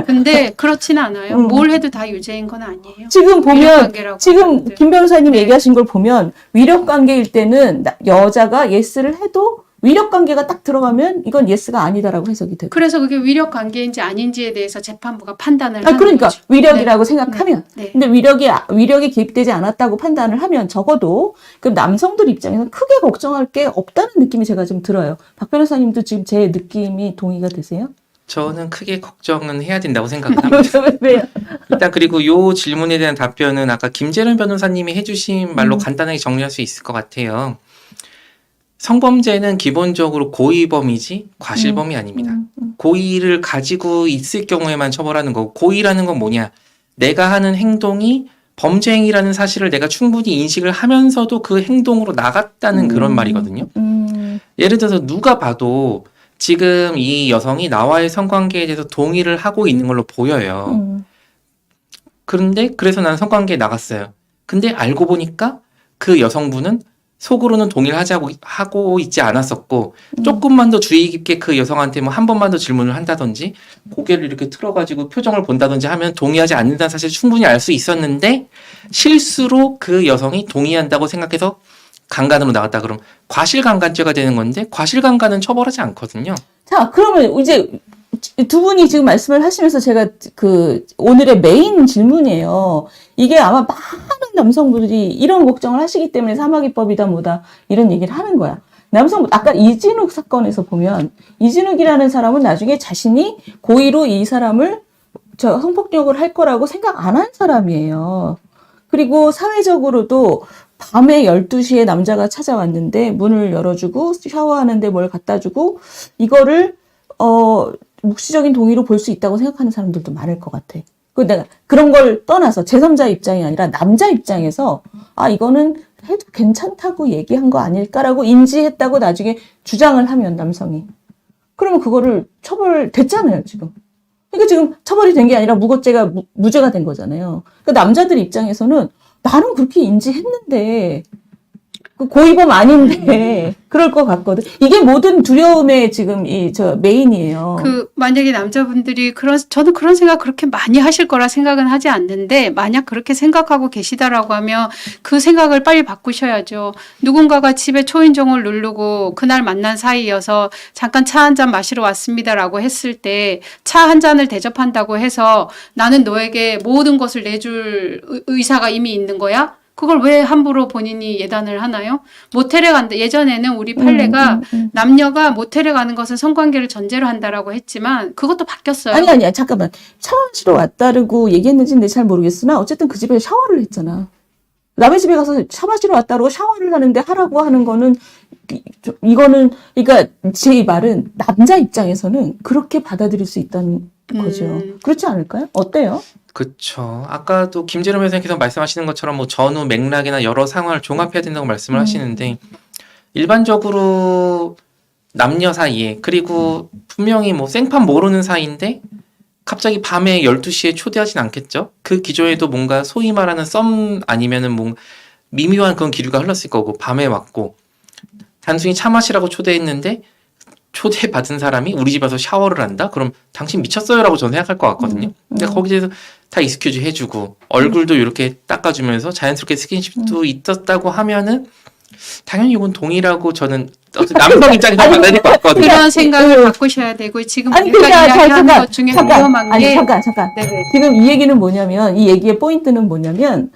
근데 그렇지는 않아요. 뭘 해도 다 유죄인 건 아니에요. 지금 위력 보면, 관계라고 지금 하는데. 김 변호사님 네. 얘기하신 걸 보면 위력 관계일 때는 여자가 예스를 해도 위력 관계가 딱 들어가면 이건 예스가 아니다라고 해석이 되고. 그래서 그게 위력 관계인지 아닌지에 대해서 재판부가 판단을 하는 그러니까 거죠. 위력이라고 생각하면. 네. 근데 위력이 개입되지 않았다고 판단을 하면 적어도 그 남성들 입장에서는 크게 걱정할 게 없다는 느낌이 제가 좀 들어요. 박 변호사님도 지금 제 느낌이 동의가 되세요? 저는 크게 걱정은 해야 된다고 생각합니다. 왜요? 일단 그리고 요 질문에 대한 답변은 아까 김재련 변호사님이 해주신 말로 간단하게 정리할 수 있을 것 같아요. 성범죄는 기본적으로 고의범이지 과실범이 아닙니다. 고의를 가지고 있을 경우에만 처벌하는 거고, 고의라는 건 뭐냐? 내가 하는 행동이 범죄 행위라는 사실을 내가 충분히 인식을 하면서도 그 행동으로 나갔다는 그런 말이거든요. 예를 들어서 누가 봐도 지금 이 여성이 나와의 성관계에 대해서 동의를 하고 있는 걸로 보여요. 그런데 그래서 나는 성관계에 나갔어요. 근데 알고 보니까 그 여성분은 속으로는 동의를 하고 있지 않았었고, 조금만 더 주의 깊게 그 여성한테 뭐 한 번만 더 질문을 한다든지 고개를 이렇게 틀어가지고 표정을 본다든지 하면 동의하지 않는다는 사실을 충분히 알 수 있었는데, 실수로 그 여성이 동의한다고 생각해서 강간으로 나갔다 그러면 과실강간죄가 되는 건데, 과실강간은 처벌하지 않거든요. 자, 그러면 이제 두 분이 지금 말씀을 하시면서 제가 오늘의 메인 질문이에요. 이게 아마 많은 남성분들이 이런 걱정을 하시기 때문에 사마귀법이다 뭐다 이런 얘기를 하는 거야. 아까 이진욱 사건에서 보면 이진욱이라는 사람은 나중에 자신이 고의로 이 사람을 성폭력을 할 거라고 생각 안 한 사람이에요. 그리고 사회적으로도 밤에 12시에 남자가 찾아왔는데 문을 열어주고 샤워하는데 뭘 갖다 주고 이거를 묵시적인 동의로 볼 수 있다고 생각하는 사람들도 많을 것 같아. 내가 그런 걸 떠나서 제3자 입장이 아니라 남자 입장에서 이거는 해도 괜찮다고 얘기한 거 아닐까라고 인지했다고 나중에 주장을 하면 남성이. 그러면 그거를 처벌됐잖아요, 지금. 그러니까 지금 처벌이 된 게 아니라 무죄가 된 거잖아요. 그러니까 남자들 입장에서는 나는 그렇게 인지했는데 고의범 아닌데 그럴 것 같거든. 이게 모든 두려움의 지금 메인이에요. 만약에 남자분들이 저는 그런 생각 그렇게 많이 하실 거라 생각은 하지 않는데, 만약 그렇게 생각하고 계시다라고 하면 그 생각을 빨리 바꾸셔야죠. 누군가가 집에 초인종을 누르고 그날 만난 사이여서 잠깐 차 한 잔 마시러 왔습니다라고 했을 때 차 한 잔을 대접한다고 해서 나는 너에게 모든 것을 내줄 의사가 이미 있는 거야? 그걸 왜 함부로 본인이 예단을 하나요? 모텔에 간다. 예전에는 우리 판례가 남녀가 모텔에 가는 것은 성관계를 전제로 한다라고 했지만 그것도 바뀌었어요. 아니야. 잠깐만. 샤워하시러 왔다고 얘기했는지는 잘 모르겠으나 어쨌든 그 집에 샤워를 했잖아. 남의 집에 가서 샤워하시러 왔다고 샤워를 하는데 하라고 하는 거는 그러니까 제 말은 남자 입장에서는 그렇게 받아들일 수 있다는 거죠. 그렇지 않을까요? 어때요? 그쵸. 아까도 김재련 변호사님께서 말씀하시는 것처럼 뭐 전후 맥락이나 여러 상황을 종합해야 된다고 말씀을 하시는데, 일반적으로 남녀 사이에, 그리고 분명히 뭐 생판 모르는 사이인데 갑자기 밤에 12시에 초대하진 않겠죠? 그 기존에도 뭔가 소위 말하는 썸 아니면은 미묘한 그런 기류가 흘렀을 거고 밤에 왔고 단순히 차 마시라고 초대했는데 초대받은 사람이 우리 집에서 샤워를 한다? 그럼 당신 미쳤어요라고 저는 생각할 것 같거든요. 근데 거기에서 다 익스큐즈 해주고 얼굴도 이렇게 닦아주면서 자연스럽게 스킨십도 있었다고 하면은 당연히 이건 동의라고 저는 남성 입장에서 받아야 될 것 같거든요. 그런 생각을 바꾸셔야 되고 지금 아니, 우리가 그러니까 이야기하는 것 중에 위험한 게 잠깐. 네네. 지금 이 얘기는 뭐냐면, 이 얘기의 포인트는 뭐냐면,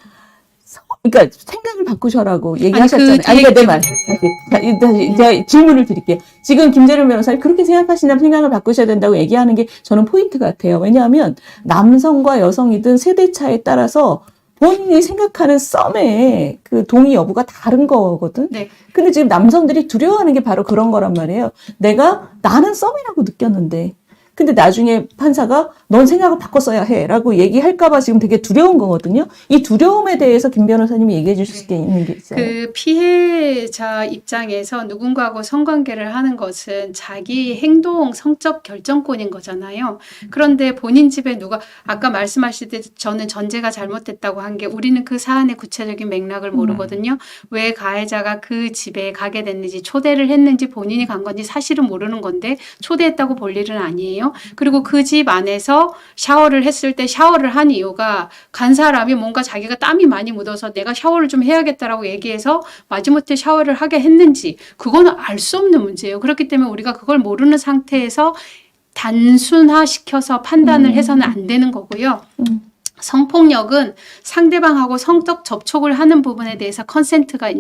그러니까 생각을 바꾸셔라고 얘기하셨잖아요. 아니, 그러니까 내 말. 다시 제가 질문을 드릴게요. 지금 김재룡 변호사님 그렇게 생각하시냐면 생각을 바꾸셔야 된다고 얘기하는 게 저는 포인트 같아요. 왜냐하면 남성과 여성이든 세대 차에 따라서 본인이 생각하는 썸의 그 동의 여부가 다른 거거든. 네. 근데 지금 남성들이 두려워하는 게 바로 그런 거란 말이에요. 나는 썸이라고 느꼈는데. 근데 나중에 판사가 넌 생각을 바꿨어야 해 라고 얘기할까봐 지금 되게 두려운 거거든요. 이 두려움에 대해서 김 변호사님이 얘기해 주실 수 있는 게 있어요. 그 피해자 입장에서 누군가하고 성관계를 하는 것은 자기 행동, 성적 결정권인 거잖아요. 그런데 본인 집에 아까 말씀하실 때 저는 전제가 잘못됐다고 한 게 우리는 그 사안의 구체적인 맥락을 모르거든요. 왜 가해자가 그 집에 가게 됐는지, 초대를 했는지 본인이 간 건지 사실은 모르는 건데 초대했다고 볼 일은 아니에요. 그리고 그 집 안에서 샤워를 했을 때 샤워를 한 이유가 간 사람이 뭔가 자기가 땀이 많이 묻어서 내가 샤워를 좀 해야겠다라고 얘기해서 마지못해 샤워를 하게 했는지 그거는 알 수 없는 문제예요. 그렇기 때문에 우리가 그걸 모르는 상태에서 단순화시켜서 판단을 해서는 안 되는 거고요. 성폭력은 상대방하고 성적 접촉을 하는 부분에 대해서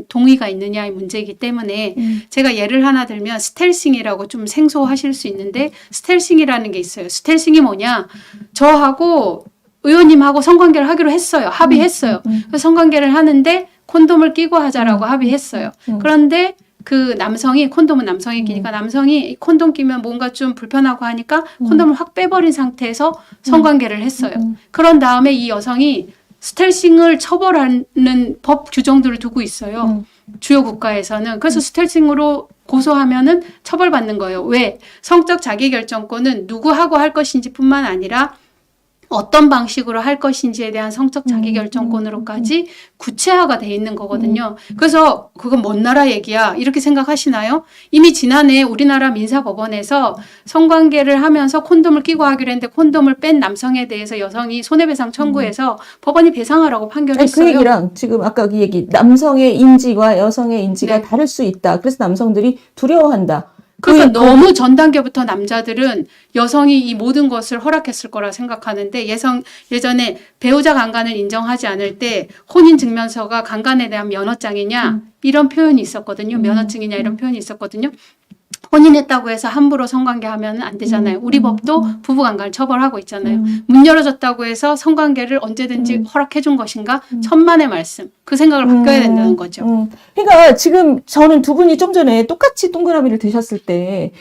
동의가 있느냐의 문제이기 때문에 제가 예를 하나 들면 스텔싱이라고 좀 생소하실 수 있는데 스텔싱이라는 게 있어요. 스텔싱이 뭐냐? 저하고 의원님하고 성관계를 하기로 했어요. 합의했어요. 그래서 성관계를 하는데 콘돔을 끼고 하자라고 합의했어요. 그런데 그 남성이 콘돔은 남성이 끼니까 남성이 콘돔 끼면 뭔가 좀 불편하고 하니까 콘돔을 확 빼버린 상태에서 성관계를 했어요. 그런 다음에 이 여성이 스텔싱을 처벌하는 법 규정들을 두고 있어요. 주요 국가에서는. 그래서 스텔싱으로 고소하면은 처벌받는 거예요. 왜? 성적 자기결정권은 누구하고 할 것인지 뿐만 아니라 어떤 방식으로 할 것인지에 대한 성적 자기결정권으로까지 구체화가 돼 있는 거거든요. 그래서 그건 먼 나라 얘기야 이렇게 생각하시나요? 이미 지난해 우리나라 민사법원에서 성관계를 하면서 콘돔을 끼고 하기로 했는데 콘돔을 뺀 남성에 대해서 여성이 손해배상 청구해서 법원이 배상하라고 판결했어요. 그 얘기랑 지금 아까 그 얘기 남성의 인지와 여성의 인지가 네. 다를 수 있다. 그래서 남성들이 두려워한다. 그러니까 너무 전 단계부터 남자들은 여성이 이 모든 것을 허락했을 거라 생각하는데 예전에 배우자 강간을 인정하지 않을 때 혼인증명서가 강간에 대한 면허장이냐 이런 표현이 있었거든요. 면허증이냐 이런 표현이 있었거든요. 혼인했다고 해서 함부로 성관계하면 안 되잖아요. 우리 법도 부부간간을 처벌하고 있잖아요. 문 열어줬다고 해서 성관계를 언제든지 허락해 준 것인가? 천만의 말씀. 그 생각을 바꿔야 된다는 거죠. 그러니까 지금 저는 두 분이 좀 전에 똑같이 동그라미를 드셨을 때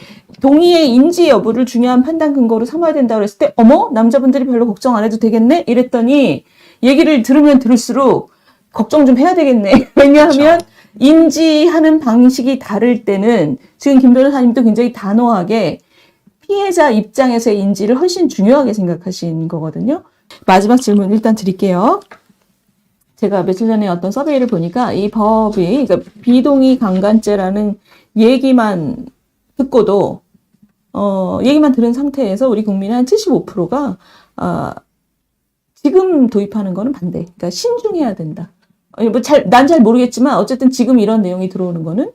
동의의 인지 여부를 중요한 판단 근거로 삼아야 된다고 했을 때 어머? 남자분들이 별로 걱정 안 해도 되겠네? 이랬더니 얘기를 들으면 들을수록 걱정 좀 해야 되겠네. 왜냐하면 그렇죠. 인지하는 방식이 다를 때는 지금 김 변호사님도 굉장히 단호하게 피해자 입장에서의 인지를 훨씬 중요하게 생각하신 거거든요. 마지막 질문 일단 드릴게요. 제가 며칠 전에 어떤 서베이를 보니까 이 법이 그러니까 비동의 강간죄라는 얘기만 듣고도 얘기만 들은 상태에서 우리 국민의 한 75%가 지금 도입하는 거는 반대. 그러니까 신중해야 된다. 난 잘 모르겠지만 어쨌든 지금 이런 내용이 들어오는 거는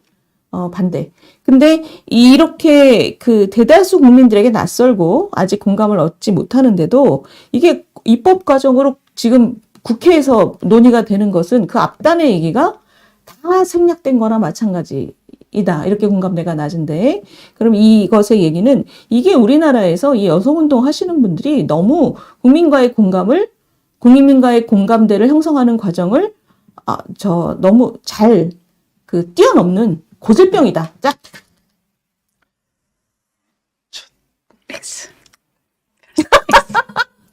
반대. 근데 이렇게 그 대다수 국민들에게 낯설고 아직 공감을 얻지 못하는데도 이게 입법 과정으로 지금 국회에서 논의가 되는 것은 그 앞단의 얘기가 다 생략된 거나 마찬가지이다. 이렇게 공감대가 낮은데 그럼 이것의 얘기는 이게 우리나라에서 이 여성운동 하시는 분들이 너무 국민과의 공감대를 형성하는 과정을 너무 잘 뛰어넘는 고질병이다. 짝.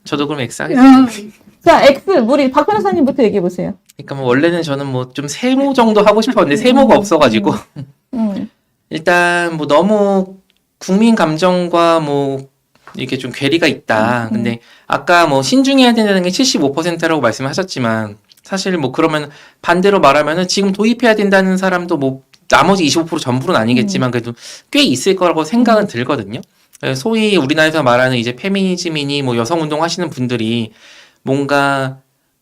저도 그럼 X 하겠습니다. 자, X 우리 박 변호사님부터 얘기해 보세요. 그러니까 뭐 원래는 저는 뭐 좀 세모 정도 하고 싶었는데 세모가 없어가지고 일단 뭐 너무 국민 감정과 뭐 이게 좀 괴리가 있다. 근데 아까 뭐 신중해야 된다는 게 75%라고 말씀하셨지만 사실 뭐 그러면 반대로 말하면은 지금 도입해야 된다는 사람도 뭐 나머지 25% 전부는 아니겠지만 그래도 꽤 있을 거라고 생각은 들거든요. 소위 우리나라에서 말하는 이제 페미니즘이니 뭐 여성 운동 하시는 분들이 뭔가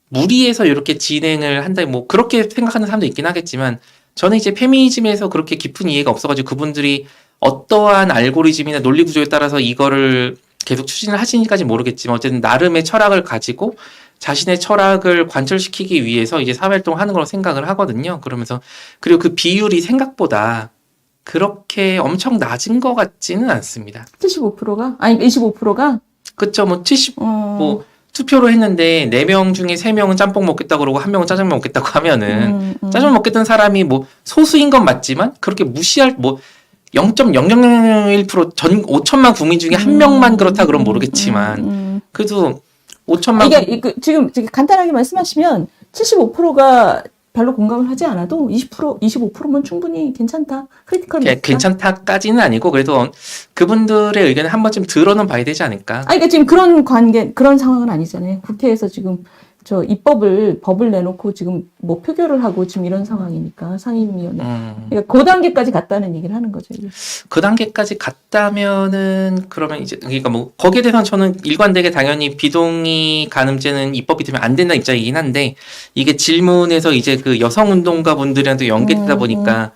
무리해서 이렇게 진행을 한다, 뭐 그렇게 생각하는 사람도 있긴 하겠지만 저는 이제 페미니즘에서 그렇게 깊은 이해가 없어가지고 그분들이 어떠한 알고리즘이나 논리 구조에 따라서 이거를 계속 추진을 하시니까지 모르겠지만 어쨌든 나름의 철학을 가지고 자신의 철학을 관철시키기 위해서 이제 사회활동을 하는 걸로 생각을 하거든요. 그러면서 그리고 그 비율이 생각보다 그렇게 엄청 낮은 것 같지는 않습니다. 75%가? 아니, 25%가? 그쵸, 뭐 70, 뭐 투표로 했는데 4명 중에 3명은 짬뽕 먹겠다 그러고 1명은 짜장면 먹겠다고 하면은 짜장면 먹겠다는 사람이 뭐 소수인 건 맞지만 그렇게 무시할 뭐 0.0001%전 5천만 국민 중에 1명만 그렇다 그러면 모르겠지만 그래도 5천만 이게 지금 간단하게 말씀하시면 75%가 별로 공감을 하지 않아도 20%, 25%면 충분히 괜찮다. 크리티컬 마스다. 괜찮다까지는 아니고 그래도 그분들의 의견을 한 번쯤 들어는 봐야 되지 않을까. 그러니까 지금 그런 상황은 아니잖아요. 국회에서 지금 법을 내놓고 지금 뭐 표결을 하고 지금 이런 상황이니까 상임위원회. 그러니까 그 단계까지 갔다는 얘기를 하는 거죠. 이게. 그 단계까지 갔다면은 그러면 이제 그러니까 뭐 거기에 대해서는 저는 일관되게 당연히 비동의 간음죄는 입법이 되면 안 된다는 입장이긴 한데 이게 질문에서 이제 그 여성 운동가 분들이랑도 연계되다 보니까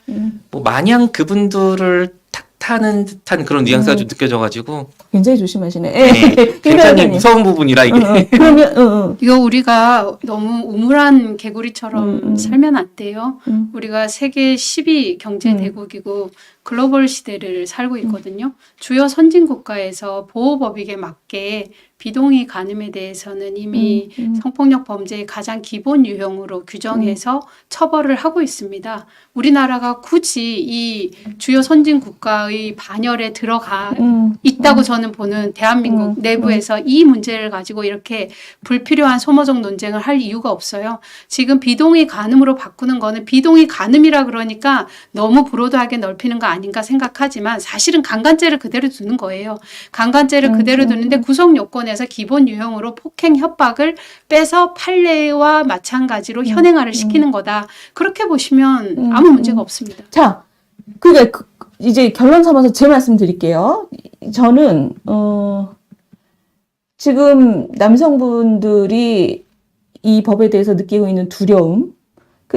뭐 마냥 그분들을 탓하는 듯한 그런 뉘앙스가 좀 느껴져가지고 굉장히 조심하시네. 네, 굉장히 무서운 부분이라 이게. 그러면 이거 우리가 너무 우물한 개구리처럼 살면 안 돼요. 우리가 세계 10위 경제 대국이고 글로벌 시대를 살고 있거든요. 주요 선진 국가에서 보호법익에 맞게 비동의 간음에 대해서는 이미 성폭력 범죄의 가장 기본 유형으로 규정해서 처벌을 하고 있습니다. 우리나라가 굳이 이 주요 선진 국가의 반열에 들어가 있다고 저는 보는 대한민국 내부에서 이 문제를 가지고 이렇게 불필요한 소모적 논쟁을 할 이유가 없어요. 지금 비동의 간음으로 바꾸는 거는 비동의 간음이라 그러니까 너무 브로드하게 넓히는 거 아닌가 생각하지만 사실은 강간죄를 그대로 두는 거예요. 강간죄를 그대로 두는데 구성 요건에서 기본 유형으로 폭행 협박을 빼서 판례와 마찬가지로 현행화를 시키는 거다. 그렇게 보시면 아무 문제가 없습니다. 자, 그러니까 이제 결론 삼아서 제 말씀 드릴게요. 저는 지금 남성분들이 이 법에 대해서 느끼고 있는 두려움,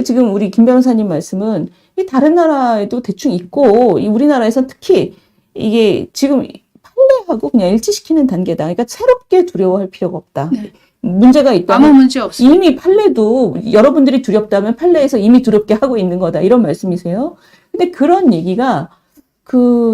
지금 우리 김 변호사님 말씀은 이 다른 나라에도 대충 있고 이 우리나라에서 특히 이게 지금 판례하고 그냥 일치시키는 단계다. 그러니까 새롭게 두려워할 필요가 없다. 네. 문제가 있다면 아무 문제 없습니다. 이미 판례도 여러분들이 두렵다면 판례에서 이미 두렵게 하고 있는 거다. 이런 말씀이세요. 근데 그런 얘기가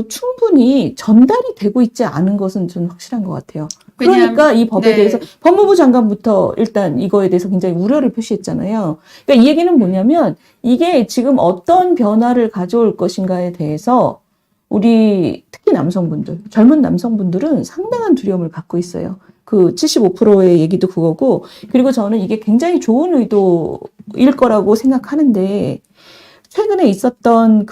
충분히 전달이 되고 있지 않은 것은 좀 확실한 것 같아요. 그러니까 이 법에 네. 대해서 법무부 장관부터 일단 이거에 대해서 굉장히 우려를 표시했잖아요. 그러니까 이 얘기는 뭐냐면 이게 지금 어떤 변화를 가져올 것인가에 대해서 우리 특히 남성분들, 젊은 남성분들은 상당한 두려움을 갖고 있어요. 그 75%의 얘기도 그거고, 그리고 저는 이게 굉장히 좋은 의도일 거라고 생각하는데 최근에 있었던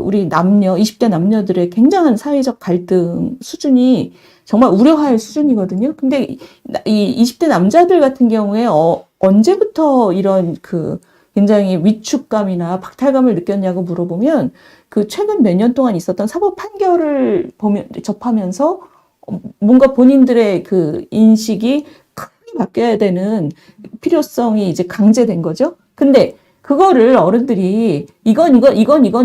우리 20대 남녀들의 굉장한 사회적 갈등 수준이 정말 우려할 수준이거든요. 근데 이 20대 남자들 같은 경우에 언제부터 이런 굉장히 위축감이나 박탈감을 느꼈냐고 물어보면 최근 몇 년 동안 있었던 사법 판결을 접하면서 뭔가 본인들의 인식이 크게 바뀌어야 되는 필요성이 이제 강제된 거죠. 근데 그거를 어른들이 이건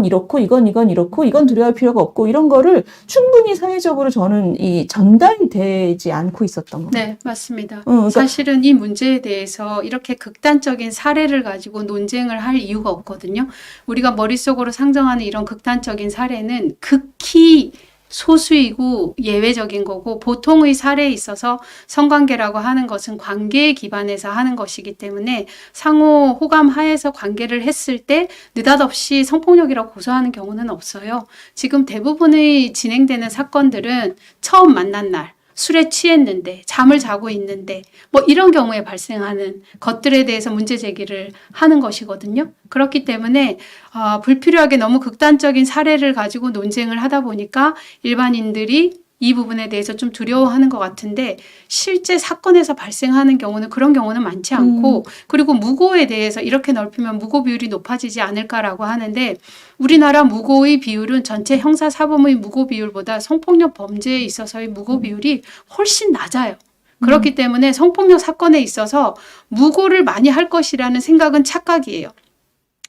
이렇고 이건 두려워할 필요가 없고 이런 거를 충분히 사회적으로 저는 전달이 되지 않고 있었던 거예요. 네, 맞습니다. 그러니까 사실은 이 문제에 대해서 이렇게 극단적인 사례를 가지고 논쟁을 할 이유가 없거든요. 우리가 머릿속으로 상정하는 이런 극단적인 사례는 극히 소수이고 예외적인 거고 보통의 사례에 있어서 성관계라고 하는 것은 관계에 기반해서 하는 것이기 때문에 상호 호감 하에서 관계를 했을 때 느닷없이 성폭력이라고 고소하는 경우는 없어요. 지금 대부분의 진행되는 사건들은 처음 만난 날 술에 취했는데 잠을 자고 있는데 뭐 이런 경우에 발생하는 것들에 대해서 문제 제기를 하는 것이거든요. 그렇기 때문에 불필요하게 너무 극단적인 사례를 가지고 논쟁을 하다 보니까 일반인들이 이 부분에 대해서 좀 두려워하는 것 같은데 실제 사건에서 발생하는 경우는 그런 경우는 많지 않고 그리고 무고에 대해서 이렇게 넓히면 무고 비율이 높아지지 않을까라고 하는데 우리나라 무고의 비율은 전체 형사사범의 무고 비율보다 성폭력 범죄에 있어서의 무고 비율이 훨씬 낮아요. 그렇기 때문에 성폭력 사건에 있어서 무고를 많이 할 것이라는 생각은 착각이에요.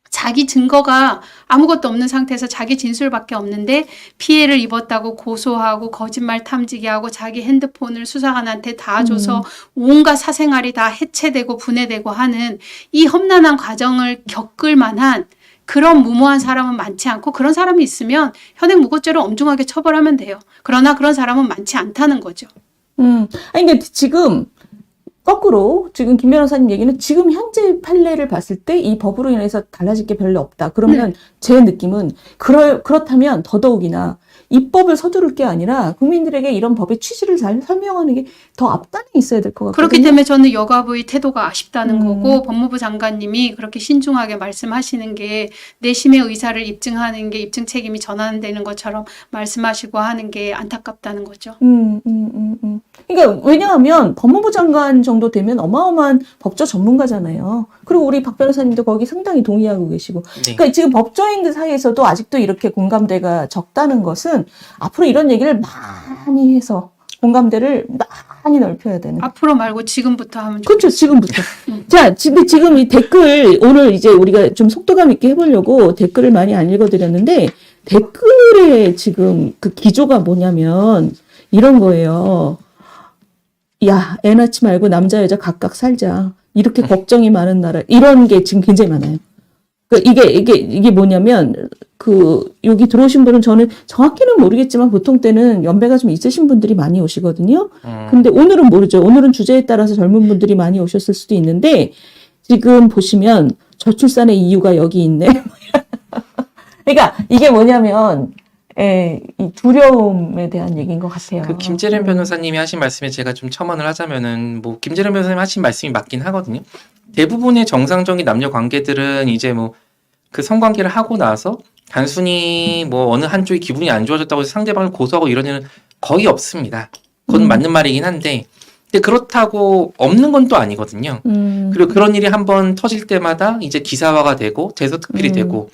자기 증거가 아무것도 없는 상태에서 자기 진술밖에 없는데 피해를 입었다고 고소하고 거짓말 탐지기 하고 자기 핸드폰을 수사관한테 다 줘서 온갖 사생활이 다 해체되고 분해되고 하는 이 험난한 과정을 겪을 만한 그런 무모한 사람은 많지 않고 그런 사람이 있으면 현행 무고죄로 엄중하게 처벌하면 돼요. 그러나 그런 사람은 많지 않다는 거죠. 아니, 근데 지금, 거꾸로, 지금 김 변호사님 얘기는 지금 현재 판례를 봤을 때 이 법으로 인해서 달라질 게 별로 없다. 그러면 제 느낌은, 그렇다면 더더욱이나 입법을 서두를 게 아니라 국민들에게 이런 법의 취지를 잘 설명하는 게 더 앞단에 있어야 될 것 같거든요. 그렇기 때문에 저는 여가부의 태도가 아쉽다는 거고 법무부 장관님이 그렇게 신중하게 말씀하시는 게 내심의 의사를 입증하는 게 입증 책임이 전환되는 것처럼 말씀하시고 하는 게 안타깝다는 거죠. 그러니까 왜냐하면 법무부 장관 정도 되면 어마어마한 법조 전문가잖아요. 그리고 우리 박 변호사님도 거기 상당히 동의하고 계시고. 네. 그러니까 지금 법조인들 사이에서도 아직도 이렇게 공감대가 적다는 것은 앞으로 이런 얘기를 많이 해서 공감대를 많이 넓혀야 되는. 앞으로 말고 지금부터 하면 좋겠어요. 그렇죠. 지금부터. 자, 근데 지금 이 댓글 오늘 이제 우리가 좀 속도감 있게 해보려고 댓글을 많이 안 읽어드렸는데 댓글에 지금 그 기조가 뭐냐면 이런 거예요. 야, 애 낳지 말고 남자 여자 각각 살자. 이렇게 걱정이 많은 나라. 이런 게 지금 굉장히 많아요. 그 이게 뭐냐면 여기 들어오신 분은 저는 정확히는 모르겠지만 보통 때는 연배가 좀 있으신 분들이 많이 오시거든요. 근데 오늘은 모르죠. 오늘은 주제에 따라서 젊은 분들이 많이 오셨을 수도 있는데 지금 보시면 저출산의 이유가 여기 있네. 그러니까 이게 뭐냐면 이 두려움에 대한 얘기인 것 같아요. 그 김재련 변호사님이 하신 말씀에 제가 좀 첨언을 하자면은 뭐 김재련 변호사님 하신 말씀이 맞긴 하거든요. 대부분의 정상적인 남녀 관계들은 이제 뭐 그 성관계를 하고 나서 단순히 뭐 어느 한쪽이 기분이 안 좋아졌다고 해서 상대방을 고소하고 이런 일은 거의 없습니다. 그건 맞는 말이긴 한데 근데 그렇다고 없는 건 또 아니거든요. 그리고 그런 일이 한번 터질 때마다 이제 기사화가 되고 대서특필이 되고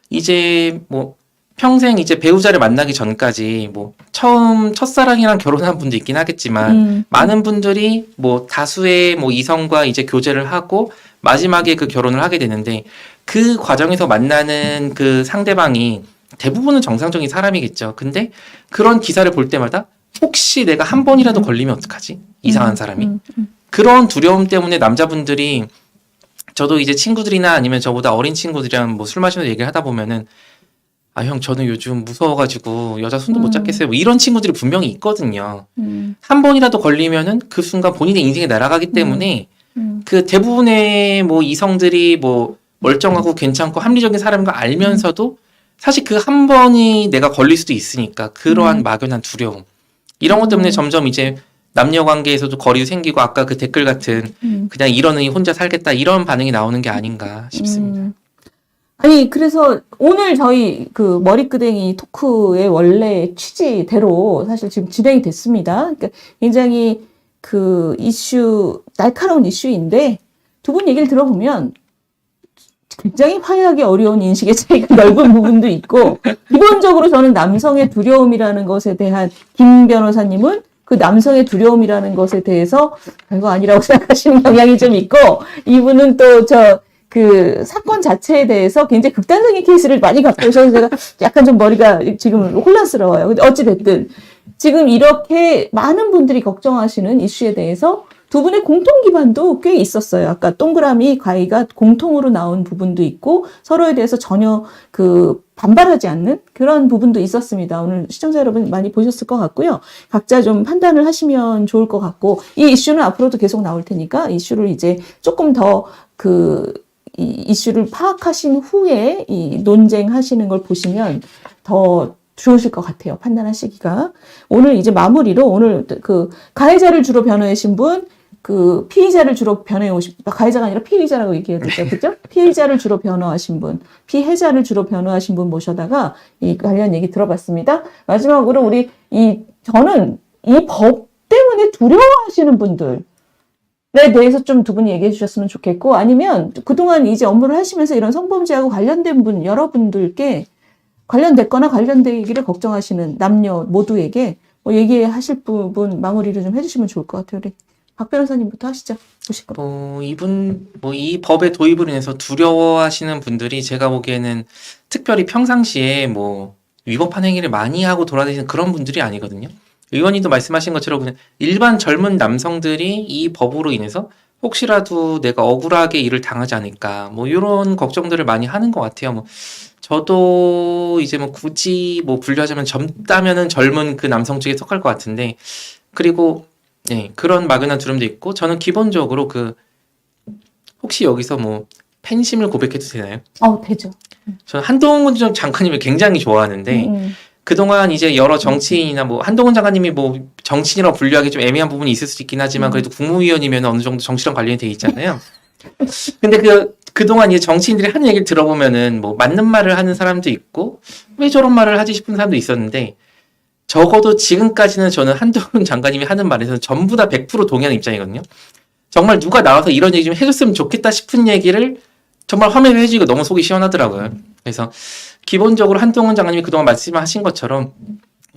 이제 뭐 평생 이제 배우자를 만나기 전까지 뭐 처음 첫사랑이랑 결혼한 분도 있긴 하겠지만 많은 분들이 뭐 다수의 뭐 이성과 이제 교제를 하고 마지막에 그 결혼을 하게 되는데 그 과정에서 만나는 그 상대방이 대부분은 정상적인 사람이겠죠. 근데 그런 기사를 볼 때마다 혹시 내가 한 번이라도 걸리면 어떡하지? 이상한 사람이. 그런 두려움 때문에 남자분들이 저도 이제 친구들이나 아니면 저보다 어린 친구들이랑 뭐 술 마시면서 얘기를 하다 보면은 아, 형, 저는 요즘 무서워가지고 여자 손도 못 잡겠어요. 뭐 이런 친구들이 분명히 있거든요. 한 번이라도 걸리면은 그 순간 본인의 인생이 날아가기 때문에 그 대부분의 뭐 이성들이 뭐 멀쩡하고 괜찮고 합리적인 사람인 걸 알면서도 사실 그 한 번이 내가 걸릴 수도 있으니까 그러한 막연한 두려움. 이런 것 때문에 점점 이제 남녀 관계에서도 거리도 생기고 아까 그 댓글 같은 그냥 이러느니 혼자 살겠다 이런 반응이 나오는 게 아닌가 싶습니다. 아니, 그래서 오늘 저희 그 머리끄댕이 토크의 원래 취지대로 사실 지금 진행이 됐습니다. 그러니까 굉장히 그 날카로운 이슈인데 두 분 얘기를 들어보면 굉장히 화해하기 어려운 인식의 차이가 넓은 부분도 있고, 기본적으로 저는 남성의 두려움이라는 것에 대한 김 변호사님은 그 남성의 두려움이라는 것에 대해서 별거 아니라고 생각하시는 경향이 좀 있고, 이분은 또 그 사건 자체에 대해서 굉장히 극단적인 케이스를 많이 갖고 오셔서 제가 약간 좀 머리가 지금 혼란스러워요. 근데 어찌됐든 지금 이렇게 많은 분들이 걱정하시는 이슈에 대해서 두 분의 공통 기반도 꽤 있었어요. 아까 동그라미 가위가 공통으로 나온 부분도 있고 서로에 대해서 전혀 그 반발하지 않는 그런 부분도 있었습니다. 오늘 시청자 여러분 많이 보셨을 것 같고요. 각자 좀 판단을 하시면 좋을 것 같고, 이 이슈는 앞으로도 계속 나올 테니까 이슈를 이제 조금 더 이 이슈를 파악하신 후에 이 논쟁하시는 걸 보시면 더 좋으실 것 같아요. 판단하시기가. 오늘 이제 마무리로 오늘 그 가해자를 주로 변호하신 분, 그 피의자를 주로 변호해 오신, 가해자가 아니라 피의자라고 얘기해야 되죠. 그죠? 피의자를 주로 변호하신 분, 피해자를 주로 변호하신 분 모셔다가 이 관련 얘기 들어봤습니다. 마지막으로 우리 이 저는 이 법 때문에 두려워하시는 분들에 대해서 좀 두 분이 얘기해 주셨으면 좋겠고, 아니면 그동안 이제 업무를 하시면서 이런 성범죄하고 관련된 분, 여러분들께 관련됐거나 관련되기를 걱정하시는 남녀 모두에게 뭐 얘기하실 부분 마무리를 좀 해주시면 좋을 것 같아요. 우리 박 변호사님부터 하시죠. 보실 거. 이 법의 도입으로 인해서 두려워하시는 분들이 제가 보기에는 특별히 평상시에 뭐 위법한 행위를 많이 하고 돌아다니는 그런 분들이 아니거든요. 의원님도 말씀하신 것처럼 그냥 일반 젊은 남성들이 이 법으로 인해서 혹시라도 내가 억울하게 일을 당하지 않을까, 뭐 이런 걱정들을 많이 하는 것 같아요. 뭐 저도 이제 뭐 굳이 뭐 분류하자면 젊다면은 젊은 그 남성 쪽에 속할 것 같은데, 그리고 네, 그런 막연한 두려움도 있고, 저는 기본적으로 혹시 여기서 뭐 팬심을 고백해도 되나요? 되죠. 저는 한동훈 장관님을 굉장히 좋아하는데, 그동안 이제 여러 정치인이나 뭐 한동훈 장관님이 뭐 정치인이라고 분류하기 좀 애매한 부분이 있을 수 있긴 하지만 그래도 국무위원이면 어느 정도 정치랑 관련이 돼 있잖아요. 근데 그동안 이제 정치인들이 하는 얘기를 들어보면은 뭐 맞는 말을 하는 사람도 있고 왜 저런 말을 하지 싶은 사람도 있었는데, 적어도 지금까지는 저는 한동훈 장관님이 하는 말에서는 전부 다 100% 동의하는 입장이거든요. 정말 누가 나와서 이런 얘기 좀 해줬으면 좋겠다 싶은 얘기를 정말 화면에 해주고 너무 속이 시원하더라고요. 그래서 기본적으로 한동훈 장관님이 그동안 말씀하신 것처럼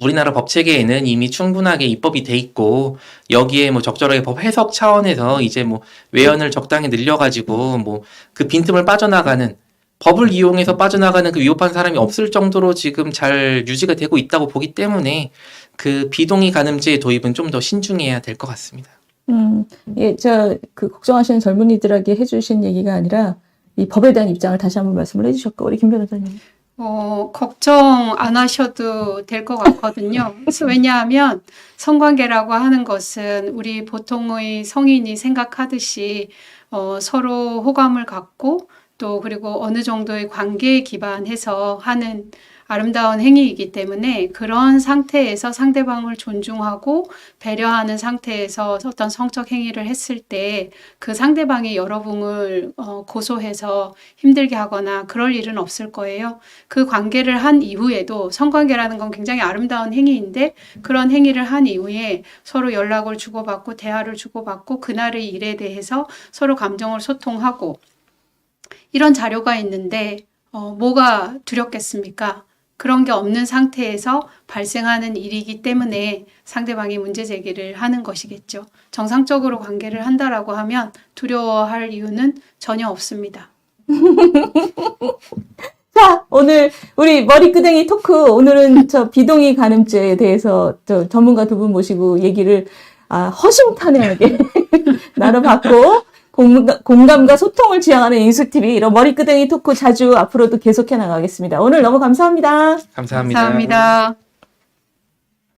우리나라 법 체계에는 이미 충분하게 입법이 돼 있고, 여기에 뭐 적절하게 법 해석 차원에서 이제 뭐 외연을 적당히 늘려가지고 뭐 그 빈틈을 빠져나가는, 법을 이용해서 빠져나가는 그 위법한 사람이 없을 정도로 지금 잘 유지가 되고 있다고 보기 때문에 그 비동의 간음죄의 도입은 좀 더 신중해야 될 것 같습니다. 예, 그 걱정하시는 젊은이들에게 해주신 얘기가 아니라 이 법에 대한 입장을 다시 한번 말씀을 해주셨고, 우리 김 변호사님. 걱정 안 하셔도 될 것 같거든요. 그래서 왜냐하면 성관계라고 하는 것은 우리 보통의 성인이 생각하듯이 서로 호감을 갖고 또 그리고 어느 정도의 관계에 기반해서 하는 아름다운 행위이기 때문에, 그런 상태에서 상대방을 존중하고 배려하는 상태에서 어떤 성적 행위를 했을 때 그 상대방이 여러분을 고소해서 힘들게 하거나 그럴 일은 없을 거예요. 그 관계를 한 이후에도, 성관계라는 건 굉장히 아름다운 행위인데 그런 행위를 한 이후에 서로 연락을 주고받고 대화를 주고받고 그날의 일에 대해서 서로 감정을 소통하고 이런 자료가 있는데 뭐가 두렵겠습니까? 그런 게 없는 상태에서 발생하는 일이기 때문에 상대방이 문제 제기를 하는 것이겠죠. 정상적으로 관계를 한다라고 하면 두려워할 이유는 전혀 없습니다. 자, 오늘 우리 머리끄댕이 토크, 오늘은 비동의 간음죄에 대해서 전문가 두 분 모시고 얘기를 허심탄회하게 나눠봤고, 공감과 소통을 지향하는 인수TV, 이런 머리끄댕이 토크 자주 앞으로도 계속해 나가겠습니다. 오늘 너무 감사합니다. 감사합니다. 감사합니다.